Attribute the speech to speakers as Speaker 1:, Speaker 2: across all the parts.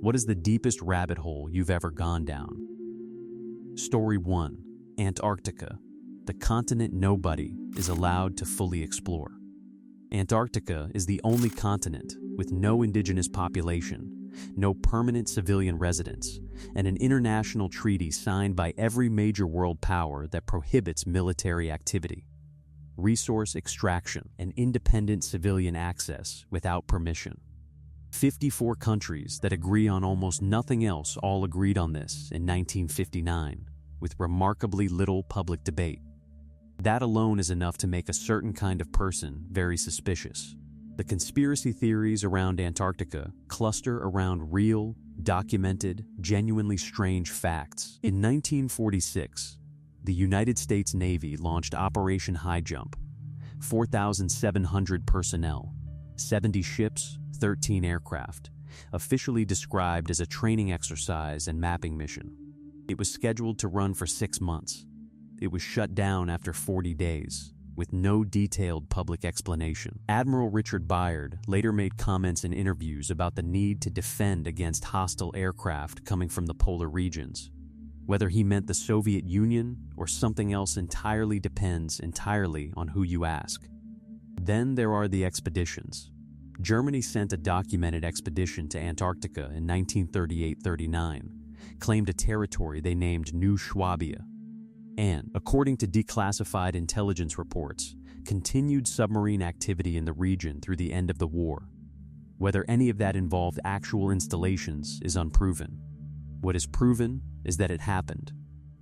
Speaker 1: What is the deepest rabbit hole you've ever gone down? Story 1. Antarctica, the continent nobody is allowed to fully explore. Antarctica is the only continent with no indigenous population, no permanent civilian residents, and an international treaty signed by every major world power that prohibits military activity, resource extraction, and independent civilian access without permission. 54 countries that agree on almost nothing else all agreed on this in 1959, with remarkably little public debate. That alone is enough to make a certain kind of person very suspicious. The conspiracy theories around Antarctica cluster around real, documented, genuinely strange facts. In 1946, the United States Navy launched Operation High Jump. 4,700 personnel, 70 ships, 13 aircraft, officially described as a training exercise and mapping mission. It was scheduled to run for 6 months. It was shut down after 40 days, with no detailed public explanation. Admiral Richard Byard later made comments in interviews about the need to defend against hostile aircraft coming from the polar regions. Whether he meant the Soviet Union or something else entirely depends entirely on who you ask. Then there are the expeditions. Germany sent a documented expedition to Antarctica in 1938-39, claimed a territory they named New Swabia, and, according to declassified intelligence reports, continued submarine activity in the region through the end of the war. Whether any of that involved actual installations is unproven. What is proven is that it happened,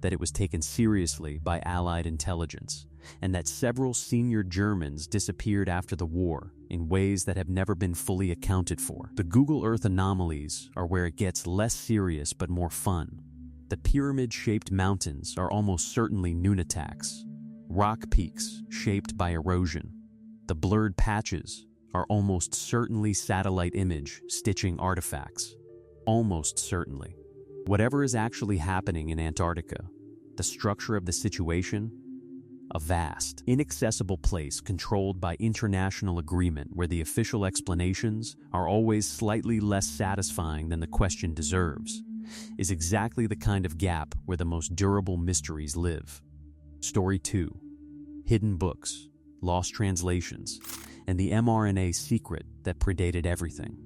Speaker 1: that it was taken seriously by Allied intelligence, and that several senior Germans disappeared after the war in ways that have never been fully accounted for. The Google Earth anomalies are where it gets less serious but more fun. The pyramid-shaped mountains are almost certainly nunataks, rock peaks shaped by erosion. The blurred patches are almost certainly satellite image stitching artifacts. Almost certainly. Whatever is actually happening in Antarctica, the structure of the situation, a vast, inaccessible place controlled by international agreement where the official explanations are always slightly less satisfying than the question deserves, is exactly the kind of gap where the most durable mysteries live. Story 2. Hidden books, lost translations, and the mRNA secret that predated everything.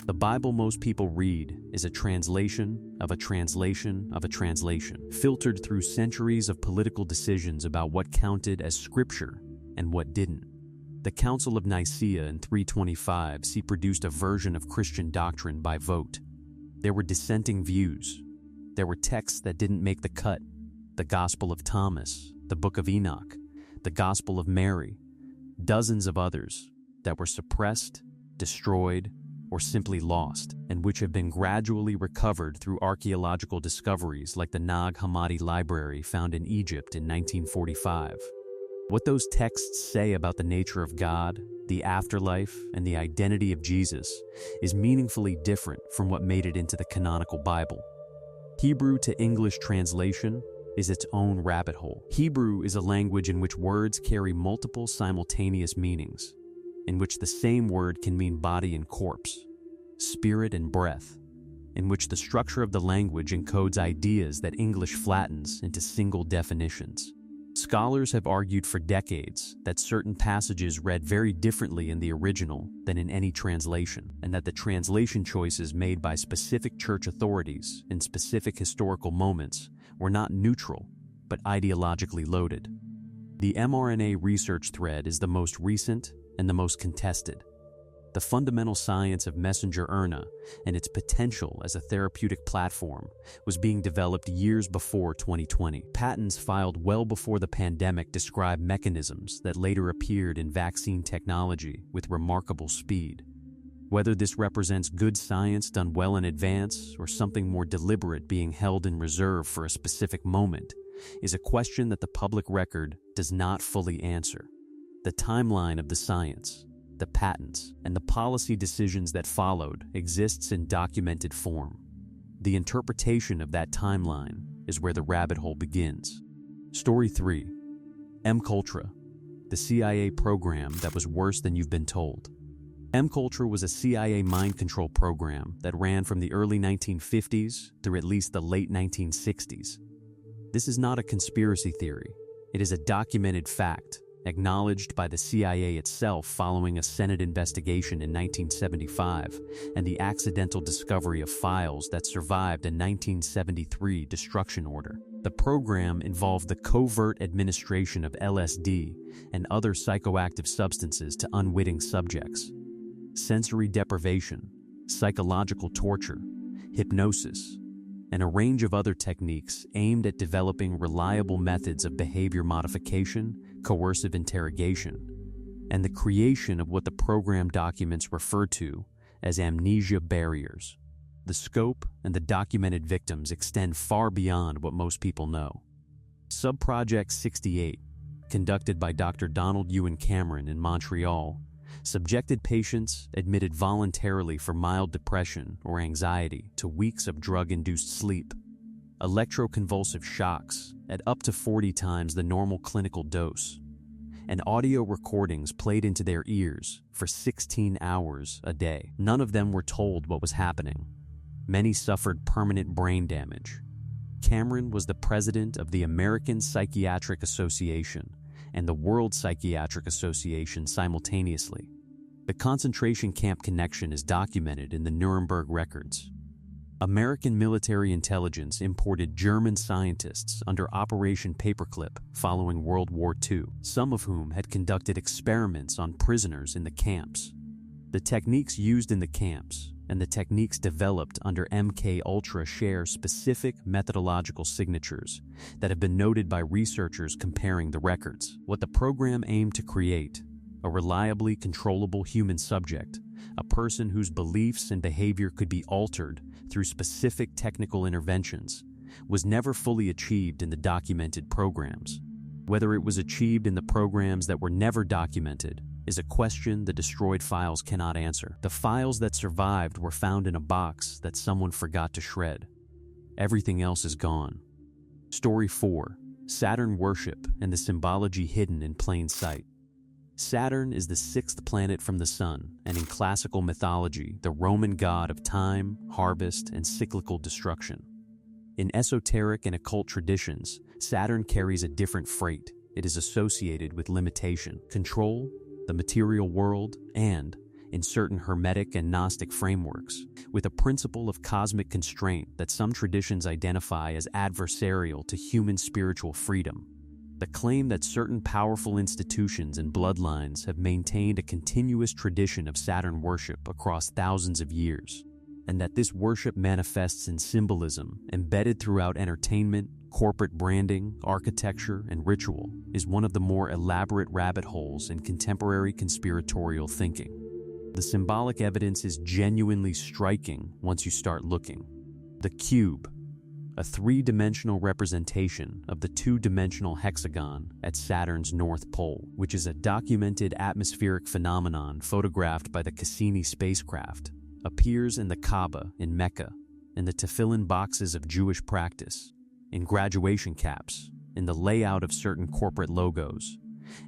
Speaker 1: The Bible most people read is a translation of a translation of a translation, filtered through centuries of political decisions about what counted as scripture and what didn't. The Council of Nicaea in 325 produced a version of Christian doctrine by vote. There were dissenting views. There were texts that didn't make the cut. The Gospel of Thomas, the Book of Enoch, the Gospel of Mary, dozens of others that were suppressed, destroyed, or simply lost, and which have been gradually recovered through archaeological discoveries like the Nag Hammadi Library found in Egypt in 1945. What those texts say about the nature of God, the afterlife, and the identity of Jesus is meaningfully different from what made it into the canonical Bible. Hebrew to English translation is its own rabbit hole. Hebrew is a language in which words carry multiple simultaneous meanings, in which the same word can mean body and corpse, spirit and breath, in which the structure of the language encodes ideas that English flattens into single definitions. Scholars have argued for decades that certain passages read very differently in the original than in any translation, and that the translation choices made by specific church authorities in specific historical moments were not neutral, but ideologically loaded. The mRNA research thread is the most recent and the most contested. The fundamental science of messenger RNA and its potential as a therapeutic platform was being developed years before 2020. Patents filed well before the pandemic describe mechanisms that later appeared in vaccine technology with remarkable speed. Whether this represents good science done well in advance or something more deliberate being held in reserve for a specific moment is a question that the public record does not fully answer. The timeline of the science, the patents, and the policy decisions that followed exists in documented form. The interpretation of that timeline is where the rabbit hole begins. Story 3. MKUltra, the CIA program that was worse than you've been told. M-Culture was a CIA mind control program that ran from the early 1950s through at least the late 1960s. This is not a conspiracy theory. It is a documented fact, acknowledged by the CIA itself following a Senate investigation in 1975 and the accidental discovery of files that survived a 1973 destruction order. The program involved the covert administration of LSD and other psychoactive substances to unwitting subjects. Sensory deprivation, psychological torture, hypnosis, and a range of other techniques aimed at developing reliable methods of behavior modification, coercive interrogation, and the creation of what the program documents refer to as amnesia barriers. The scope and the documented victims extend far beyond what most people know. Subproject 68, conducted by Dr. Donald Ewan Cameron in Montreal, subjected patients admitted voluntarily for mild depression or anxiety to weeks of drug-induced sleep, electroconvulsive shocks at up to 40 times the normal clinical dose, and audio recordings played into their ears for 16 hours a day. None of them were told what was happening. Many suffered permanent brain damage. Cameron was the president of the American Psychiatric Association and the World Psychiatric Association simultaneously. The concentration camp connection is documented in the Nuremberg records. American military intelligence imported German scientists under Operation Paperclip following World War II, some of whom had conducted experiments on prisoners in the camps. The techniques used in the camps and the techniques developed under MK Ultra share specific methodological signatures that have been noted by researchers comparing the records. What the program aimed to create, a reliably controllable human subject, a person whose beliefs and behavior could be altered through specific technical interventions, was never fully achieved in the documented programs. Whether it was achieved in the programs that were never documented is a question the destroyed files cannot answer. The files that survived were found in a box that someone forgot to shred. Everything else is gone. Story 4. Saturn worship and the symbology hidden in plain sight. Saturn is the sixth planet from the Sun, and in classical mythology, the Roman god of time, harvest, and cyclical destruction. In esoteric and occult traditions, Saturn carries a different freight. It is associated with limitation, control, the material world, and, in certain Hermetic and Gnostic frameworks, with a principle of cosmic constraint that some traditions identify as adversarial to human spiritual freedom. The claim that certain powerful institutions and bloodlines have maintained a continuous tradition of Saturn worship across thousands of years, and that this worship manifests in symbolism embedded throughout entertainment, corporate branding, architecture, and ritual, is one of the more elaborate rabbit holes in contemporary conspiratorial thinking. The symbolic evidence is genuinely striking once you start looking. The cube, a three-dimensional representation of the two-dimensional hexagon at Saturn's North Pole, which is a documented atmospheric phenomenon photographed by the Cassini spacecraft, appears in the Kaaba in Mecca, in the tefillin boxes of Jewish practice, in graduation caps, in the layout of certain corporate logos,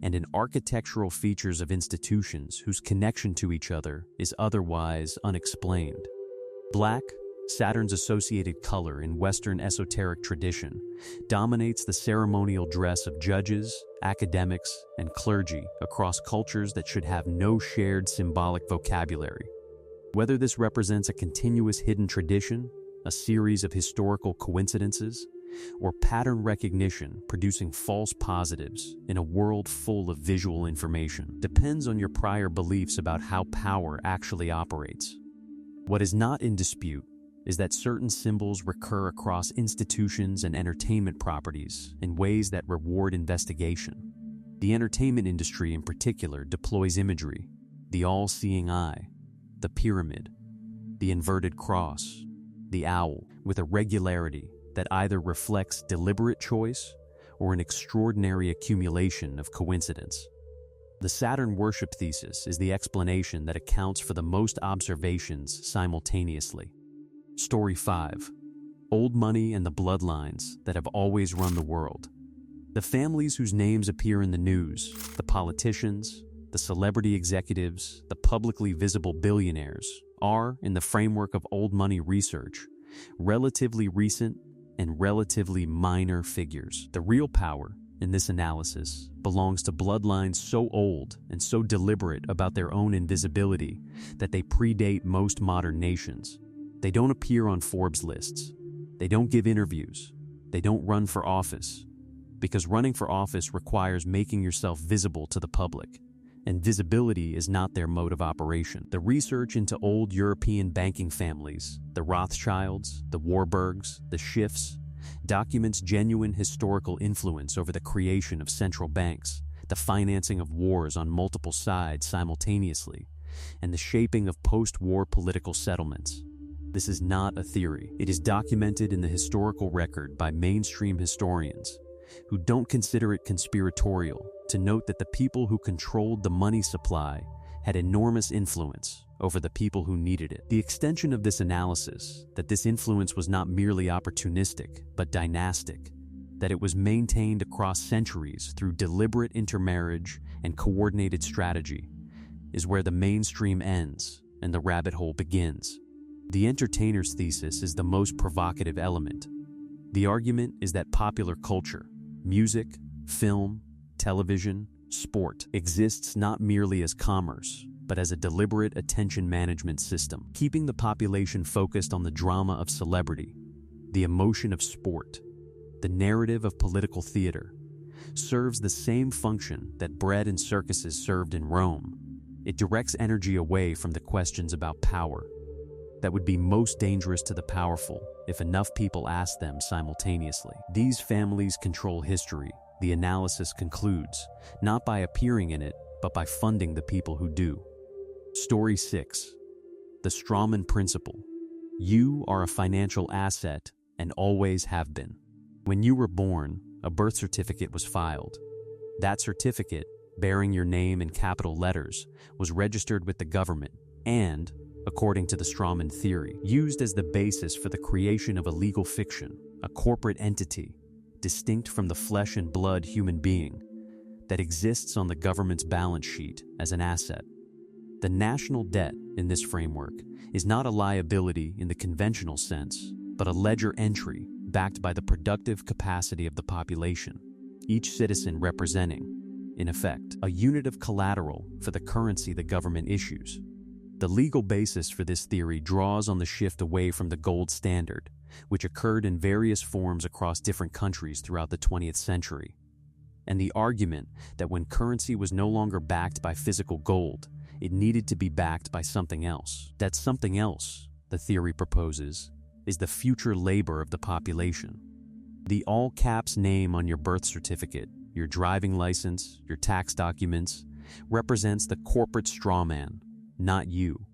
Speaker 1: and in architectural features of institutions whose connection to each other is otherwise unexplained. Black, Saturn's associated color in Western esoteric tradition, dominates the ceremonial dress of judges, academics, and clergy across cultures that should have no shared symbolic vocabulary. Whether this represents a continuous hidden tradition, a series of historical coincidences, or pattern recognition producing false positives in a world full of visual information, depends on your prior beliefs about how power actually operates. What is not in dispute is that certain symbols recur across institutions and entertainment properties in ways that reward investigation. The entertainment industry in particular deploys imagery, the all-seeing eye, the pyramid, the inverted cross, the owl, with a regularity that either reflects deliberate choice or an extraordinary accumulation of coincidence. The Saturn worship thesis is the explanation that accounts for the most observations simultaneously. Story 5. Old money and the bloodlines that have always run the world. The families whose names appear in the news, the politicians, the celebrity executives, the publicly visible billionaires are, in the framework of old money research, relatively recent and relatively minor figures. The real power in this analysis belongs to bloodlines so old and so deliberate about their own invisibility that they predate most modern nations. They don't appear on Forbes lists. They don't give interviews. They don't run for office. Because running for office requires making yourself visible to the public, and visibility is not their mode of operation. The research into old European banking families, the Rothschilds, the Warburgs, the Schiffs, documents genuine historical influence over the creation of central banks, the financing of wars on multiple sides simultaneously, and the shaping of post-war political settlements. This is not a theory. It is documented in the historical record by mainstream historians who don't consider it conspiratorial to note that the people who controlled the money supply had enormous influence over the people who needed it. The extension of this analysis, that this influence was not merely opportunistic, but dynastic, that it was maintained across centuries through deliberate intermarriage and coordinated strategy, is where the mainstream ends and the rabbit hole begins. The entertainer's thesis is the most provocative element. The argument is that popular culture, music, film, television, sport, exists not merely as commerce, but as a deliberate attention management system, keeping the population focused on the drama of celebrity, the emotion of sport, the narrative of political theater, serves the same function that bread and circuses served in Rome. It directs energy away from the questions about power that would be most dangerous to the powerful if enough people asked them simultaneously. These families control history, the analysis concludes, not by appearing in it, but by funding the people who do. Story 6. The Strawman Principle. You are a financial asset and always have been. When you were born, a birth certificate was filed. That certificate, bearing your name in capital letters, was registered with the government and, according to the Strawman theory, used as the basis for the creation of a legal fiction, a corporate entity, distinct from the flesh and blood human being, that exists on the government's balance sheet as an asset. The national debt, in this framework, is not a liability in the conventional sense, but a ledger entry backed by the productive capacity of the population, each citizen representing, in effect, a unit of collateral for the currency the government issues. The legal basis for this theory draws on the shift away from the gold standard, which occurred in various forms across different countries throughout the 20th century, and the argument that when currency was no longer backed by physical gold, it needed to be backed by something else. That something else, the theory proposes, is the future labor of the population. The all-caps name on your birth certificate, your driving license, your tax documents, represents the corporate strawman, not you.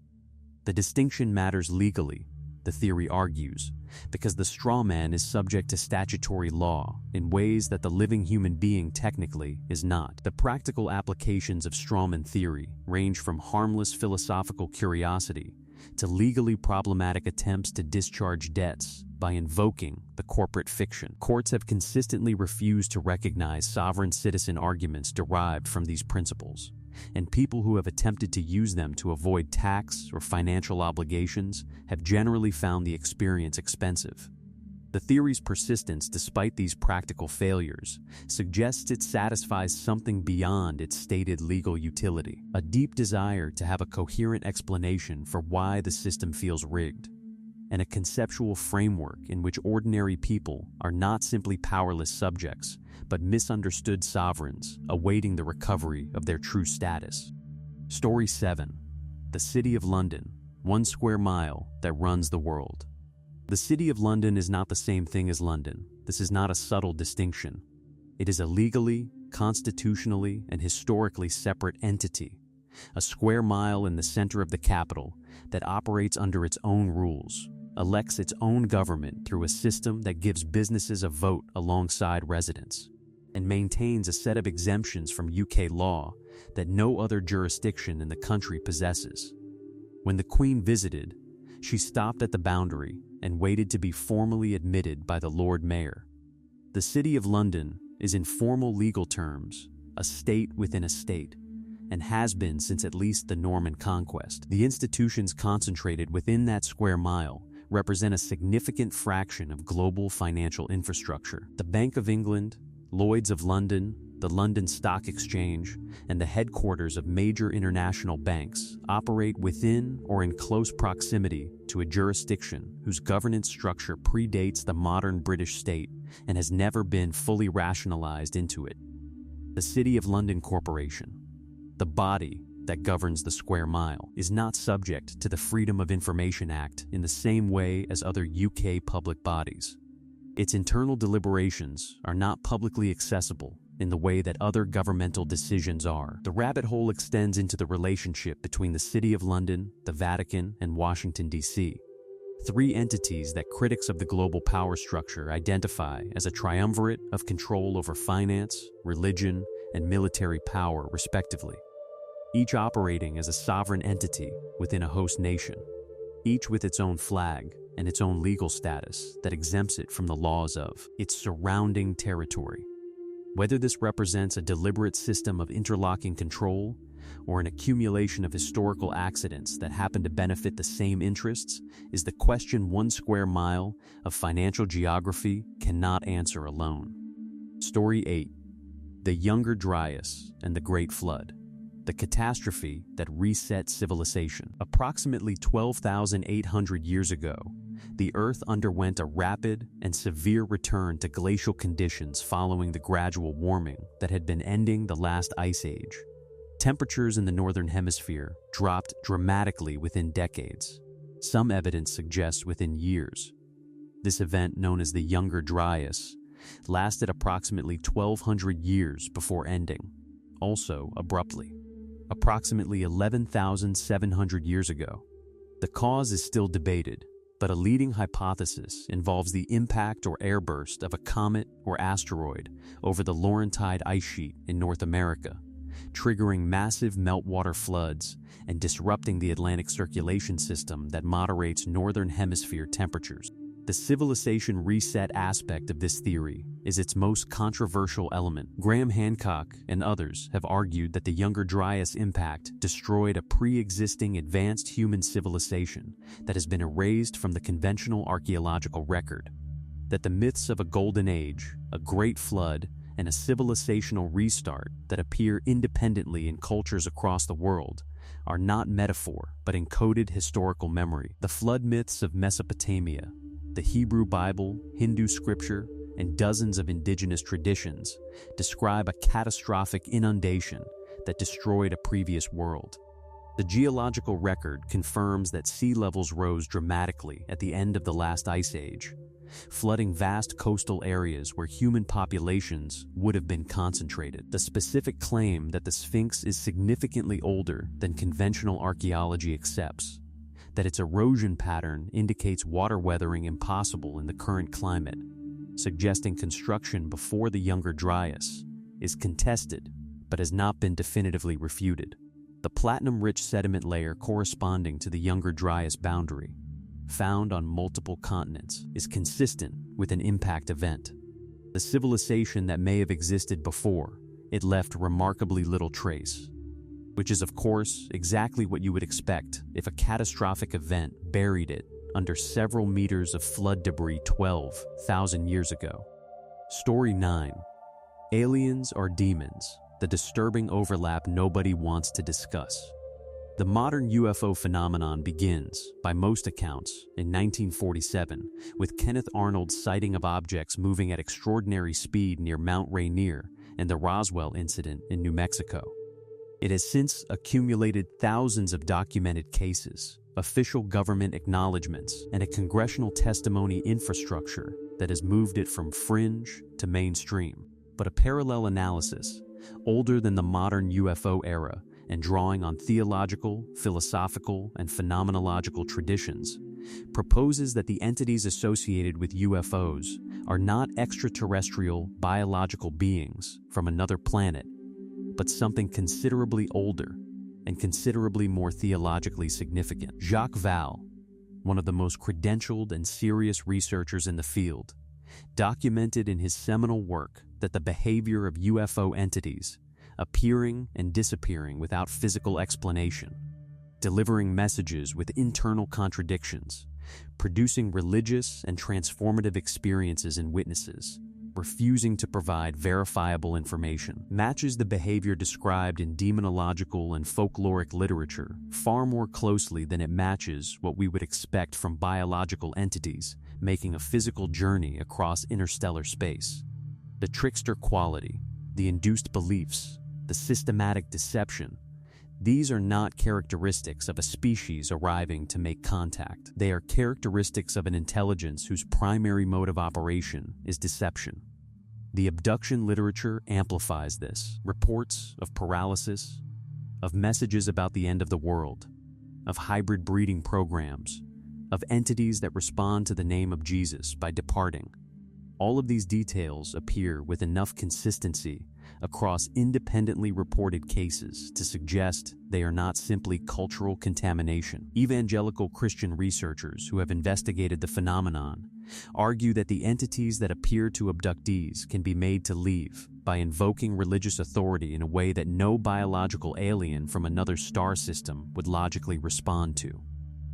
Speaker 1: The distinction matters legally, the theory argues, because the strawman is subject to statutory law in ways that the living human being technically is not. The practical applications of strawman theory range from harmless philosophical curiosity to legally problematic attempts to discharge debts by invoking the corporate fiction. Courts have consistently refused to recognize sovereign citizen arguments derived from these principles, and people who have attempted to use them to avoid tax or financial obligations have generally found the experience expensive. The theory's persistence, despite these practical failures, suggests it satisfies something beyond its stated legal utility, a deep desire to have a coherent explanation for why the system feels rigged, and a conceptual framework in which ordinary people are not simply powerless subjects, but misunderstood sovereigns awaiting the recovery of their true status. Story 7. The City of London, 1 square mile that runs the world. The City of London is not the same thing as London. This is not a subtle distinction. It is a legally, constitutionally, and historically separate entity, a square mile in the center of the capital that operates under its own rules, elects its own government through a system that gives businesses a vote alongside residents, and maintains a set of exemptions from UK law that no other jurisdiction in the country possesses. When the Queen visited, she stopped at the boundary and waited to be formally admitted by the Lord Mayor. The City of London is, in formal legal terms, a state within a state, and has been since at least the Norman conquest. The institutions concentrated within that square mile represent a significant fraction of global financial infrastructure. The Bank of England, Lloyd's of London, the London Stock Exchange, and the headquarters of major international banks operate within or in close proximity to a jurisdiction whose governance structure predates the modern British state and has never been fully rationalized into it. The City of London Corporation, the body that governs the square mile, is not subject to the Freedom of Information Act in the same way as other UK public bodies. Its internal deliberations are not publicly accessible in the way that other governmental decisions are. The rabbit hole extends into the relationship between the City of London, the Vatican, and Washington, D.C., three entities that critics of the global power structure identify as a triumvirate of control over finance, religion, and military power, respectively, each operating as a sovereign entity within a host nation, each with its own flag and its own legal status that exempts it from the laws of its surrounding territory. Whether this represents a deliberate system of interlocking control or an accumulation of historical accidents that happen to benefit the same interests is the question one square mile of financial geography cannot answer alone. Story 8. The Younger Dryas and the Great Flood. The catastrophe that reset civilization. Approximately 12,800 years ago, the Earth underwent a rapid and severe return to glacial conditions following the gradual warming that had been ending the last ice age. Temperatures in the northern hemisphere dropped dramatically within decades. Some evidence suggests within years. This event, known as the Younger Dryas, lasted approximately 1,200 years before ending, also abruptly, approximately 11,700 years ago. The cause is still debated, but a leading hypothesis involves the impact or airburst of a comet or asteroid over the Laurentide ice sheet in North America, triggering massive meltwater floods and disrupting the Atlantic circulation system that moderates northern hemisphere temperatures. The civilization reset aspect of this theory is its most controversial element. Graham Hancock and others have argued that the Younger Dryas impact destroyed a pre-existing advanced human civilization that has been erased from the conventional archaeological record, that the myths of a golden age, a great flood, and a civilizational restart that appear independently in cultures across the world are not metaphor but encoded historical memory. The flood myths of Mesopotamia, the Hebrew Bible, Hindu scripture, and dozens of indigenous traditions describe a catastrophic inundation that destroyed a previous world. The geological record confirms that sea levels rose dramatically at the end of the last ice age, flooding vast coastal areas where human populations would have been concentrated. The specific claim that the Sphinx is significantly older than conventional archaeology accepts, that its erosion pattern indicates water weathering impossible in the current climate, suggesting construction before the Younger Dryas, is contested but has not been definitively refuted. The platinum-rich sediment layer corresponding to the Younger Dryas boundary, found on multiple continents, is consistent with an impact event. The civilization that may have existed before it left remarkably little trace, which is, of course, exactly what you would expect if a catastrophic event buried it under several meters of flood debris 12,000 years ago. Story 9. Aliens or Demons, the disturbing overlap nobody wants to discuss. The modern UFO phenomenon begins, by most accounts, in 1947, with Kenneth Arnold's sighting of objects moving at extraordinary speed near Mount Rainier and the Roswell incident in New Mexico. It has since accumulated thousands of documented cases, official government acknowledgments, and a congressional testimony infrastructure that has moved it from fringe to mainstream. But a parallel analysis, older than the modern UFO era and drawing on theological, philosophical, and phenomenological traditions, proposes that the entities associated with UFOs are not extraterrestrial biological beings from another planet, but something considerably older and considerably more theologically significant. Jacques Vall, one of the most credentialed and serious researchers in the field, documented in his seminal work that the behavior of UFO entities appearing and disappearing without physical explanation, delivering messages with internal contradictions, producing religious and transformative experiences in witnesses, refusing to provide verifiable information, matches the behavior described in demonological and folkloric literature far more closely than it matches what we would expect from biological entities making a physical journey across interstellar space. The trickster quality, the induced beliefs, the systematic deception, these are not characteristics of a species arriving to make contact. They are characteristics of an intelligence whose primary mode of operation is deception. The abduction literature amplifies this. Reports of paralysis, of messages about the end of the world, of hybrid breeding programs, of entities that respond to the name of Jesus by departing. All of these details appear with enough consistency across independently reported cases to suggest they are not simply cultural contamination. Evangelical Christian researchers who have investigated the phenomenon argue that the entities that appear to abductees can be made to leave by invoking religious authority in a way that no biological alien from another star system would logically respond to.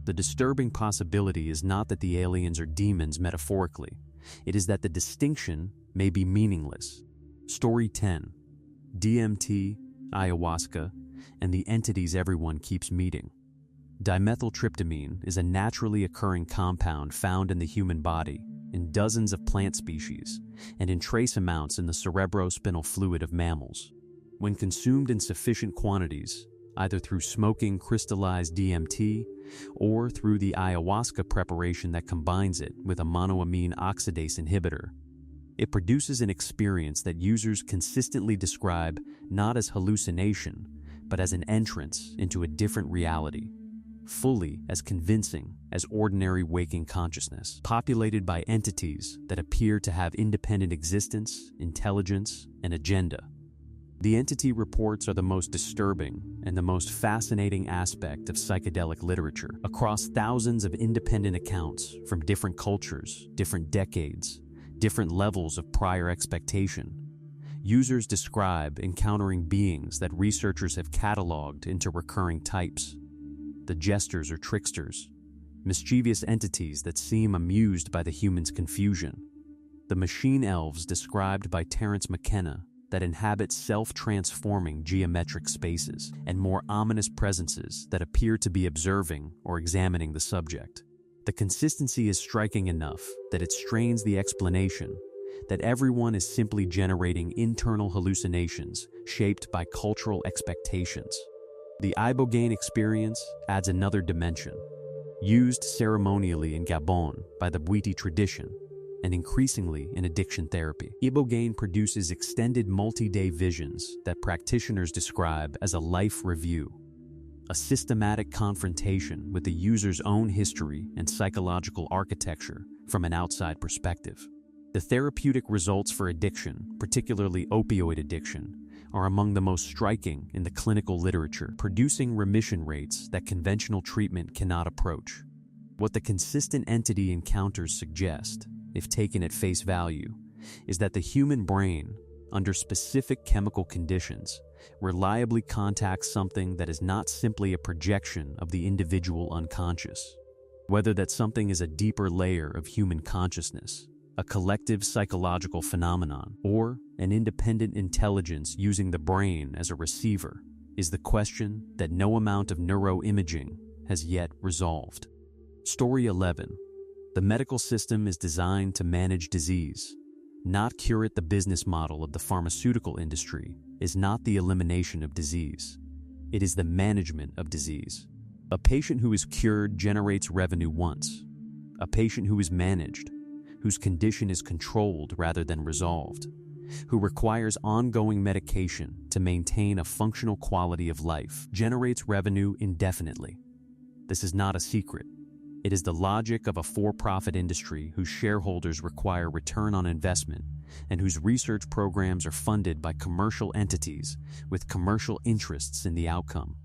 Speaker 1: The disturbing possibility is not that the aliens are demons metaphorically. It is that the distinction may be meaningless. Story 10. DMT, ayahuasca, and the entities everyone keeps meeting. Dimethyltryptamine is a naturally occurring compound found in the human body, in dozens of plant species, and in trace amounts in the cerebrospinal fluid of mammals. When consumed in sufficient quantities, either through smoking crystallized DMT or through the ayahuasca preparation that combines it with a monoamine oxidase inhibitor, it produces an experience that users consistently describe not as hallucination, but as an entrance into a different reality, fully as convincing as ordinary waking consciousness, populated by entities that appear to have independent existence, intelligence, and agenda. The entity reports are the most disturbing and the most fascinating aspect of psychedelic literature. Across thousands of independent accounts from different cultures, different decades, different levels of prior expectation, users describe encountering beings that researchers have cataloged into recurring types. The jesters or tricksters, mischievous entities that seem amused by the human's confusion. The machine elves described by Terence McKenna that inhabit self-transforming geometric spaces, and more ominous presences that appear to be observing or examining the subject. The consistency is striking enough that it strains the explanation that everyone is simply generating internal hallucinations shaped by cultural expectations. The ibogaine experience adds another dimension. Used ceremonially in Gabon by the Bwiti tradition, and increasingly in addiction therapy, ibogaine produces extended multi-day visions that practitioners describe as a life review, a systematic confrontation with the user's own history and psychological architecture from an outside perspective. The therapeutic results for addiction, particularly opioid addiction, are among the most striking in the clinical literature, producing remission rates that conventional treatment cannot approach. What the consistent entity encounters suggest, if taken at face value, is that the human brain, under specific chemical conditions, reliably contacts something that is not simply a projection of the individual unconscious. Whether that something is a deeper layer of human consciousness, a collective psychological phenomenon, or an independent intelligence using the brain as a receiver, is the question that no amount of neuroimaging has yet resolved. Story 11. The medical system is designed to manage disease, not cure it. The business model of the pharmaceutical industry is not the elimination of disease. It is the management of disease. A patient who is cured generates revenue once. A patient who is managed, whose condition is controlled rather than resolved, who requires ongoing medication to maintain a functional quality of life, generates revenue indefinitely. This is not a secret. It is the logic of a for-profit industry whose shareholders require return on investment and whose research programs are funded by commercial entities with commercial interests in the outcome.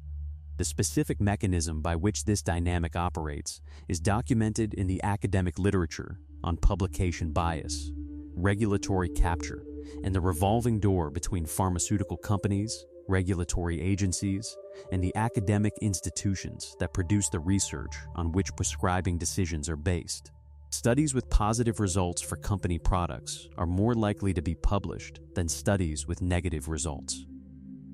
Speaker 1: The specific mechanism by which this dynamic operates is documented in the academic literature on publication bias, regulatory capture, and the revolving door between pharmaceutical companies, regulatory agencies, and the academic institutions that produce the research on which prescribing decisions are based. Studies with positive results for company products are more likely to be published than studies with negative results.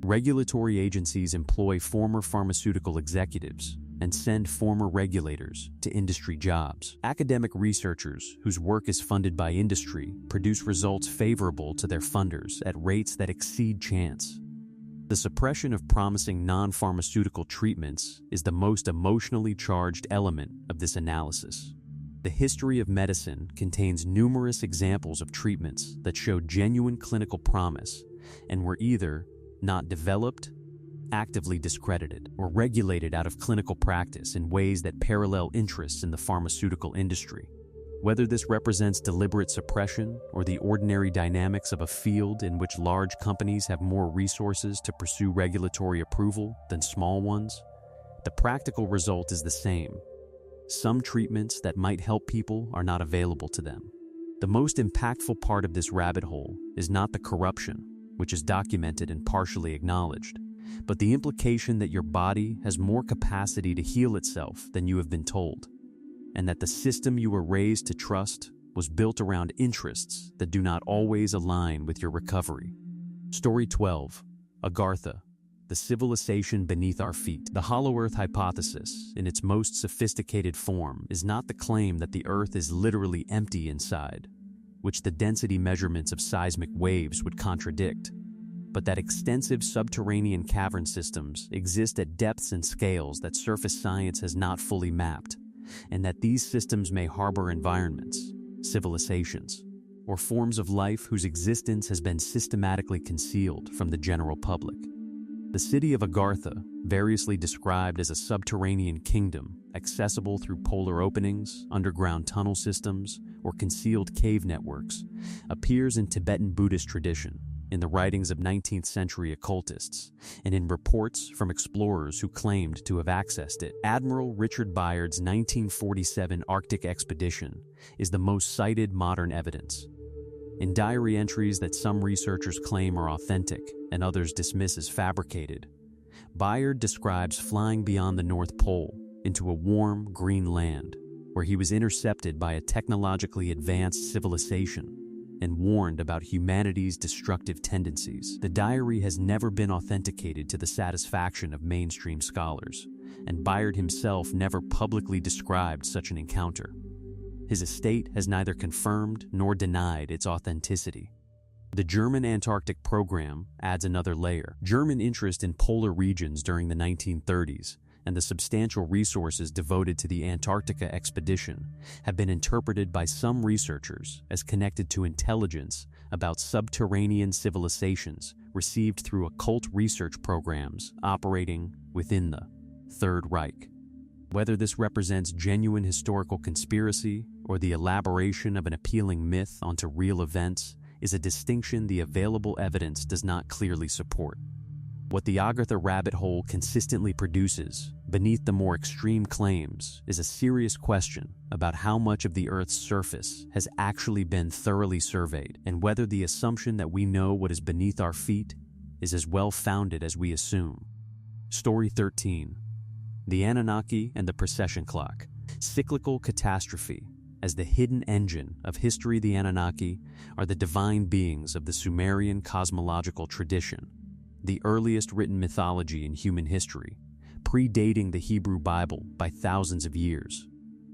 Speaker 1: Regulatory agencies employ former pharmaceutical executives and send former regulators to industry jobs. Academic researchers whose work is funded by industry produce results favorable to their funders at rates that exceed chance. The suppression of promising non-pharmaceutical treatments is the most emotionally charged element of this analysis. The history of medicine contains numerous examples of treatments that showed genuine clinical promise and were either not developed, actively discredited, or regulated out of clinical practice in ways that parallel interests in the pharmaceutical industry. Whether this represents deliberate suppression or the ordinary dynamics of a field in which large companies have more resources to pursue regulatory approval than small ones, the practical result is the same. Some treatments that might help people are not available to them. The most impactful part of this rabbit hole is not the corruption, which is documented and partially acknowledged, but the implication that your body has more capacity to heal itself than you have been told, and that the system you were raised to trust was built around interests that do not always align with your recovery. Story 12. Agartha, the civilization beneath our feet. The Hollow Earth hypothesis, in its most sophisticated form, is not the claim that the Earth is literally empty inside, which the density measurements of seismic waves would contradict, but that extensive subterranean cavern systems exist at depths and scales that surface science has not fully mapped, and that these systems may harbor environments, civilizations, or forms of life whose existence has been systematically concealed from the general public. The city of Agartha, variously described as a subterranean kingdom accessible through polar openings, underground tunnel systems, or concealed cave networks, appears in Tibetan Buddhist tradition, in the writings of 19th century occultists, and in reports from explorers who claimed to have accessed it. Admiral Richard Byard's 1947 Arctic expedition is the most cited modern evidence. In diary entries that some researchers claim are authentic and others dismiss as fabricated, Byard describes flying beyond the North Pole into a warm, green land, where he was intercepted by a technologically advanced civilization and warned about humanity's destructive tendencies. The diary has never been authenticated to the satisfaction of mainstream scholars, and Byard himself never publicly described such an encounter. His estate has neither confirmed nor denied its authenticity. The German Antarctic program adds another layer. German interest in polar regions during the 1930s and the substantial resources devoted to the Antarctica expedition have been interpreted by some researchers as connected to intelligence about subterranean civilizations received through occult research programs operating within the Third Reich. Whether this represents genuine historical conspiracy or the elaboration of an appealing myth onto real events is a distinction the available evidence does not clearly support. What the Agartha rabbit hole consistently produces, beneath the more extreme claims, is a serious question about how much of the Earth's surface has actually been thoroughly surveyed, and whether the assumption that we know what is beneath our feet is as well-founded as we assume. Story 13. The Anunnaki and the Precession Clock. Cyclical catastrophe. As the hidden engine of history, the Anunnaki are the divine beings of the Sumerian cosmological tradition, the earliest written mythology in human history, predating the Hebrew Bible by thousands of years.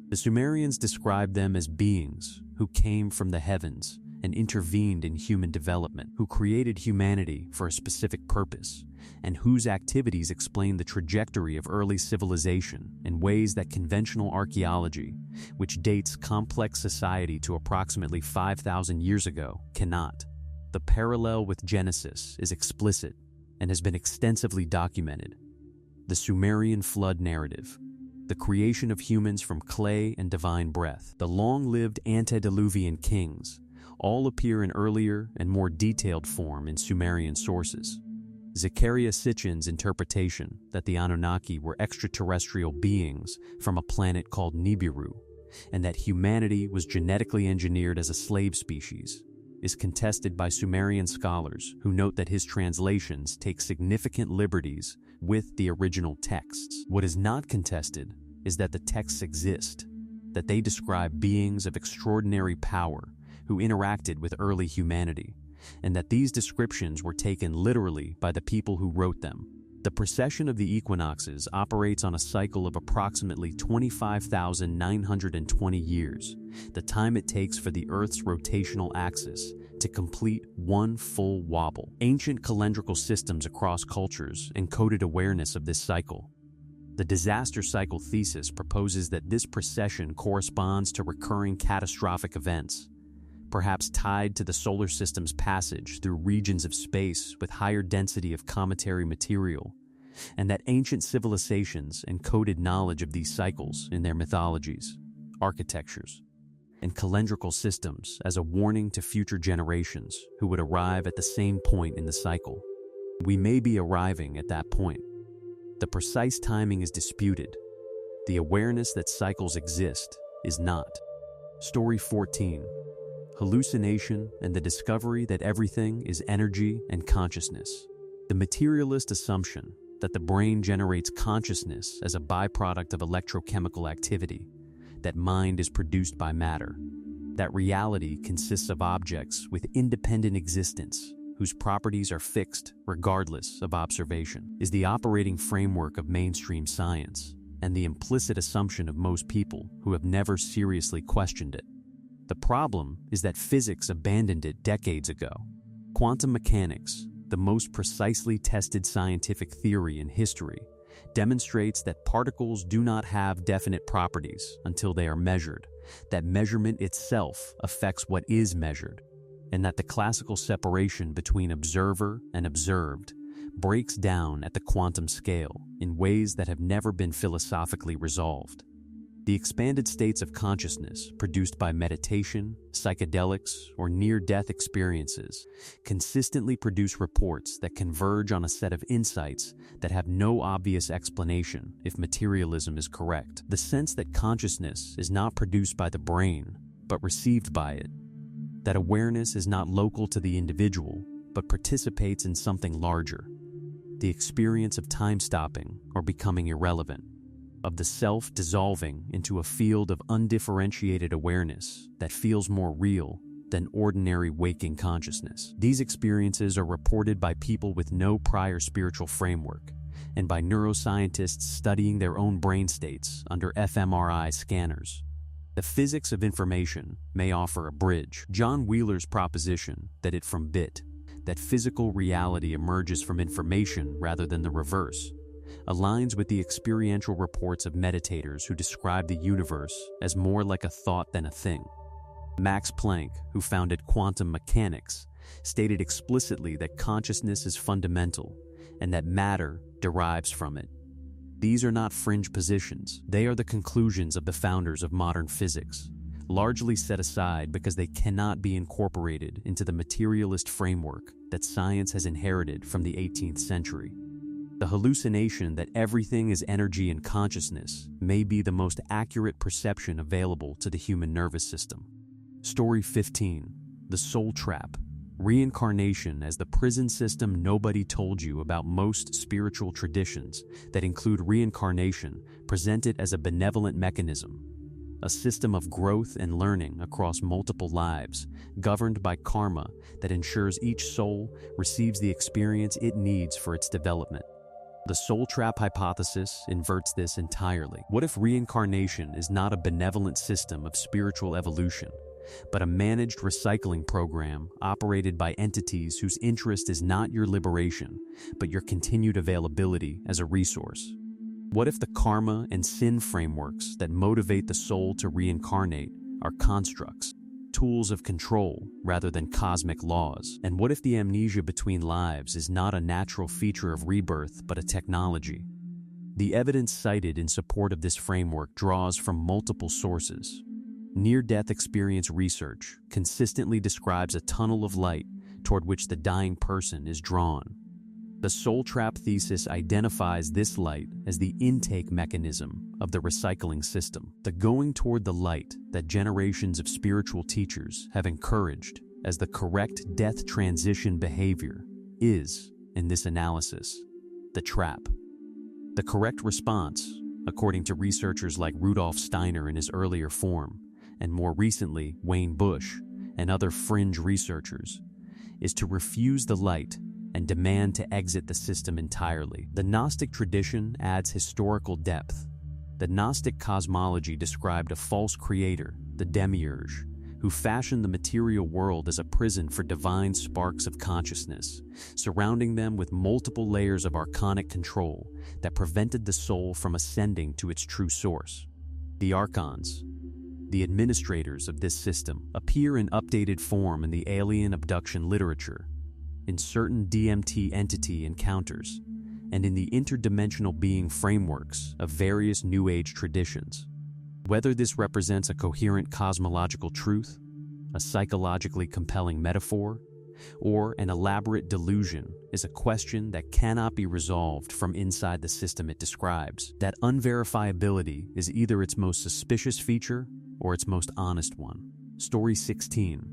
Speaker 1: The Sumerians described them as beings who came from the heavens and intervened in human development, who created humanity for a specific purpose, and whose activities explain the trajectory of early civilization in ways that conventional archaeology, which dates complex society to approximately 5,000 years ago, cannot. The parallel with Genesis is explicit and has been extensively documented. The Sumerian flood narrative, the creation of humans from clay and divine breath, the long-lived antediluvian kings, all appear in earlier and more detailed form in Sumerian sources. Zecharia Sitchin's interpretation that the Anunnaki were extraterrestrial beings from a planet called Nibiru, and that humanity was genetically engineered as a slave species, is contested by Sumerian scholars who note that his translations take significant liberties with the original texts. What is not contested is that the texts exist, that they describe beings of extraordinary power who interacted with early humanity, and that these descriptions were taken literally by the people who wrote them. The precession of the equinoxes operates on a cycle of approximately 25,920 years, the time it takes for the Earth's rotational axis to complete one full wobble. Ancient calendrical systems across cultures encoded awareness of this cycle. The disaster cycle thesis proposes that this precession corresponds to recurring catastrophic events, perhaps tied to the solar system's passage through regions of space with higher density of cometary material, and that ancient civilizations encoded knowledge of these cycles in their mythologies, architectures, and calendrical systems as a warning to future generations who would arrive at the same point in the cycle. We may be arriving at that point. The precise timing is disputed. The awareness that cycles exist is not. Story 14. Hallucination and the discovery that everything is energy and consciousness. The materialist assumption that the brain generates consciousness as a byproduct of electrochemical activity, that mind is produced by matter, that reality consists of objects with independent existence whose properties are fixed regardless of observation, is the operating framework of mainstream science and the implicit assumption of most people who have never seriously questioned it. The problem is that physics abandoned it decades ago. Quantum mechanics, the most precisely tested scientific theory in history, demonstrates that particles do not have definite properties until they are measured, that measurement itself affects what is measured, and that the classical separation between observer and observed breaks down at the quantum scale in ways that have never been philosophically resolved. The expanded states of consciousness produced by meditation, psychedelics, or near-death experiences consistently produce reports that converge on a set of insights that have no obvious explanation if materialism is correct. The sense that consciousness is not produced by the brain, but received by it. That awareness is not local to the individual, but participates in something larger. The experience of time stopping or becoming irrelevant, of the self dissolving into a field of undifferentiated awareness that feels more real than ordinary waking consciousness. These experiences are reported by people with no prior spiritual framework and by neuroscientists studying their own brain states under fMRI scanners. The physics of information may offer a bridge. John Wheeler's proposition that it from bit, that physical reality emerges from information rather than the reverse, aligns with the experiential reports of meditators who describe the universe as more like a thought than a thing. Max Planck, who founded quantum mechanics, stated explicitly that consciousness is fundamental and that matter derives from it. These are not fringe positions. They are the conclusions of the founders of modern physics, largely set aside because they cannot be incorporated into the materialist framework that science has inherited from the 18th century. The hallucination that everything is energy and consciousness may be the most accurate perception available to the human nervous system. Story 15. The Soul Trap. Reincarnation as the prison system nobody told you about. Most spiritual traditions that include reincarnation present it as a benevolent mechanism, a system of growth and learning across multiple lives, governed by karma that ensures each soul receives the experience it needs for its development. The soul trap hypothesis inverts this entirely. What if reincarnation is not a benevolent system of spiritual evolution, but a managed recycling program operated by entities whose interest is not your liberation, but your continued availability as a resource? What if the karma and sin frameworks that motivate the soul to reincarnate are constructs, tools of control rather than cosmic laws? And what if the amnesia between lives is not a natural feature of rebirth but a technology? The evidence cited in support of this framework draws from multiple sources. Near-death experience research consistently describes a tunnel of light toward which the dying person is drawn. The soul trap thesis identifies this light as the intake mechanism of the recycling system, the going toward the light that generations of spiritual teachers have encouraged as the correct death transition behavior is, in this analysis, the trap. The correct response, according to researchers like Rudolf Steiner in his earlier form, and more recently Wayne Bush and other fringe researchers, is to refuse the light and demand to exit the system entirely. The Gnostic tradition adds historical depth. The Gnostic cosmology described a false creator, the demiurge, who fashioned the material world as a prison for divine sparks of consciousness, surrounding them with multiple layers of archonic control that prevented the soul from ascending to its true source. The archons, the administrators of this system, appear in updated form in the alien abduction literature, in certain DMT entity encounters, and in the interdimensional being frameworks of various New Age traditions. Whether this represents a coherent cosmological truth, a psychologically compelling metaphor, or an elaborate delusion is a question that cannot be resolved from inside the system it describes. That unverifiability is either its most suspicious feature or its most honest one. Story 16.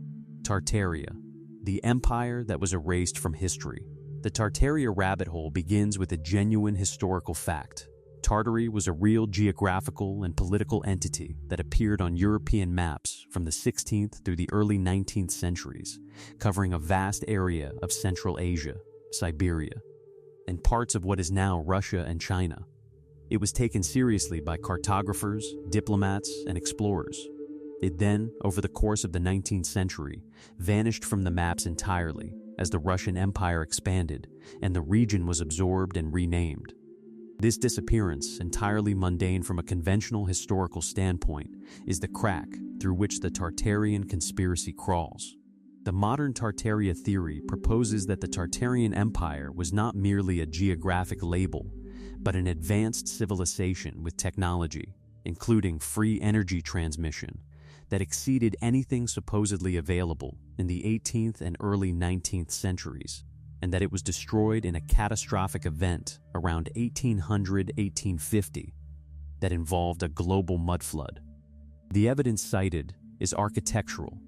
Speaker 1: Tartaria, the empire that was erased from history. The Tartaria rabbit hole begins with a genuine historical fact. Tartary was a real geographical and political entity that appeared on European maps from the 16th through the early 19th centuries, covering a vast area of Central Asia, Siberia, and parts of what is now Russia and China. It was taken seriously by cartographers, diplomats, and explorers. It then, over the course of the 19th century, vanished from the maps entirely as the Russian Empire expanded and the region was absorbed and renamed. This disappearance, entirely mundane from a conventional historical standpoint, is the crack through which the Tartarian conspiracy crawls. The modern Tartaria theory proposes that the Tartarian Empire was not merely a geographic label, but an advanced civilization with technology, including free energy transmission, that exceeded anything supposedly available in the 18th and early 19th centuries, and that it was destroyed in a catastrophic event around 1800-1850 that involved a global mudflood. The evidence cited is architectural.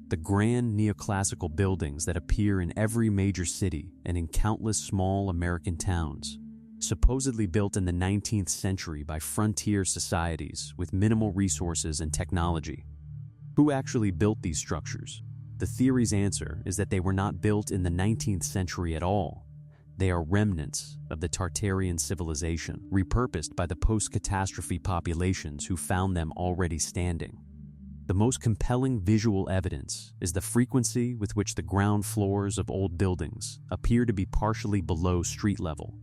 Speaker 1: The grand neoclassical buildings that appear in every major city and in countless small American towns, supposedly built in the 19th century by frontier societies with minimal resources and technology. Who actually built these structures? The theory's answer is that they were not built in the 19th century at all. They are remnants of the Tartarian civilization, repurposed by the post-catastrophe populations who found them already standing. The most compelling visual evidence is the frequency with which the ground floors of old buildings appear to be partially below street level.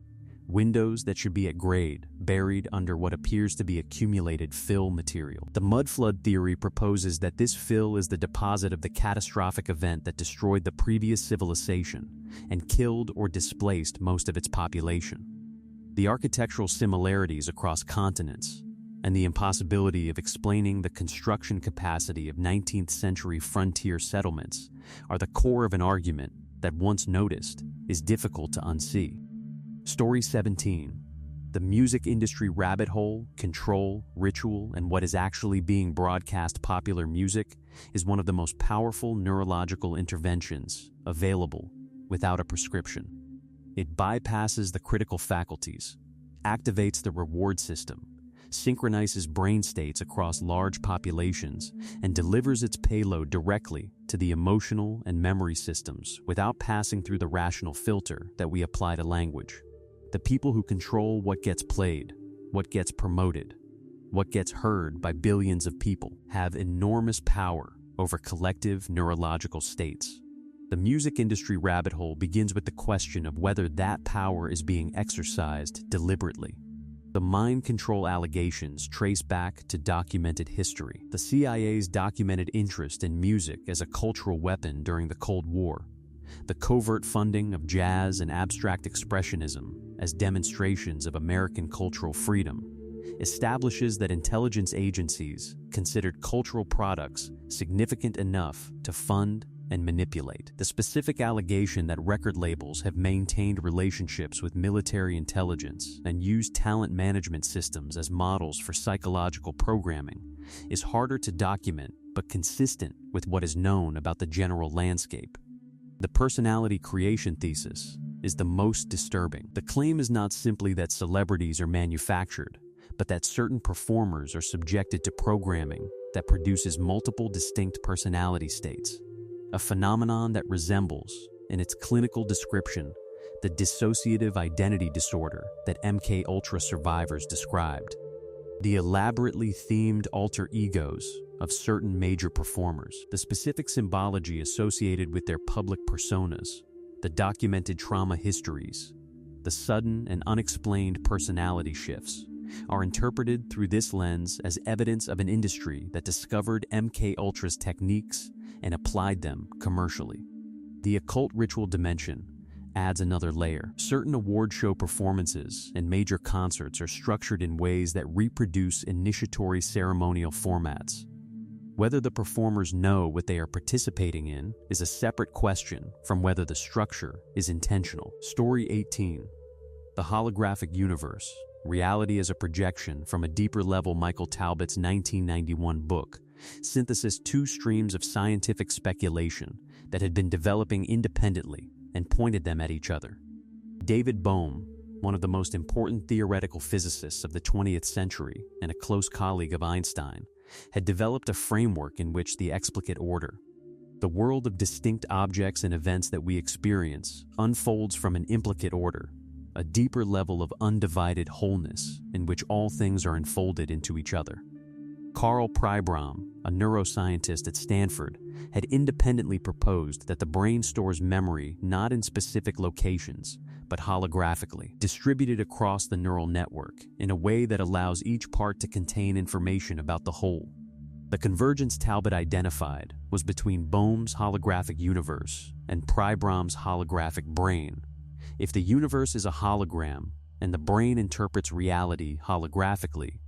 Speaker 1: Windows that should be at grade, buried under what appears to be accumulated fill material. The mudflood theory proposes that this fill is the deposit of the catastrophic event that destroyed the previous civilization and killed or displaced most of its population. The architectural similarities across continents and the impossibility of explaining the construction capacity of 19th century frontier settlements are the core of an argument that, once noticed, is difficult to unsee. Story 17. The music industry rabbit hole, control, ritual, and what is actually being broadcast popular music is one of the most powerful neurological interventions available without a prescription. It bypasses the critical faculties, activates the reward system, synchronizes brain states across large populations, and delivers its payload directly to the emotional and memory systems without passing through the rational filter that we apply to language. The people who control what gets played, what gets promoted, what gets heard by billions of people have enormous power over collective neurological states. The music industry rabbit hole begins with the question of whether that power is being exercised deliberately. The mind control allegations trace back to documented history. The CIA's documented interest in music as a cultural weapon during the Cold War, the covert funding of jazz and abstract expressionism as demonstrations of American cultural freedom, establishes that intelligence agencies considered cultural products significant enough to fund and manipulate. The specific allegation that record labels have maintained relationships with military intelligence and used talent management systems as models for psychological programming is harder to document but consistent with what is known about the general landscape. The personality creation thesis is the most disturbing. The claim is not simply that celebrities are manufactured, but that certain performers are subjected to programming that produces multiple distinct personality states, a phenomenon that resembles, in its clinical description, the dissociative identity disorder that MKUltra survivors described. The elaborately themed alter egos of certain major performers, the specific symbology associated with their public personas, the documented trauma histories, the sudden and unexplained personality shifts, are interpreted through this lens as evidence of an industry that discovered MKUltra's techniques and applied them commercially. The occult ritual dimension adds another layer. Certain award show performances and major concerts are structured in ways that reproduce initiatory ceremonial formats. Whether the performers know what they are participating in is a separate question from whether the structure is intentional. Story 18. The Holographic Universe. Reality as a Projection from a Deeper Level. Michael Talbot's 1991 book synthesized two streams of scientific speculation that had been developing independently and pointed them at each other. David Bohm, one of the most important theoretical physicists of the 20th century and a close colleague of Einstein, had developed a framework in which the explicate order, the world of distinct objects and events that we experience, unfolds from an implicate order, a deeper level of undivided wholeness in which all things are enfolded into each other. Carl Pribram, a neuroscientist at Stanford, had independently proposed that the brain stores memory not in specific locations, but holographically, distributed across the neural network in a way that allows each part to contain information about the whole. The convergence Talbot identified was between Bohm's holographic universe and Pribram's holographic brain. If the universe is a hologram and the brain interprets reality holographically,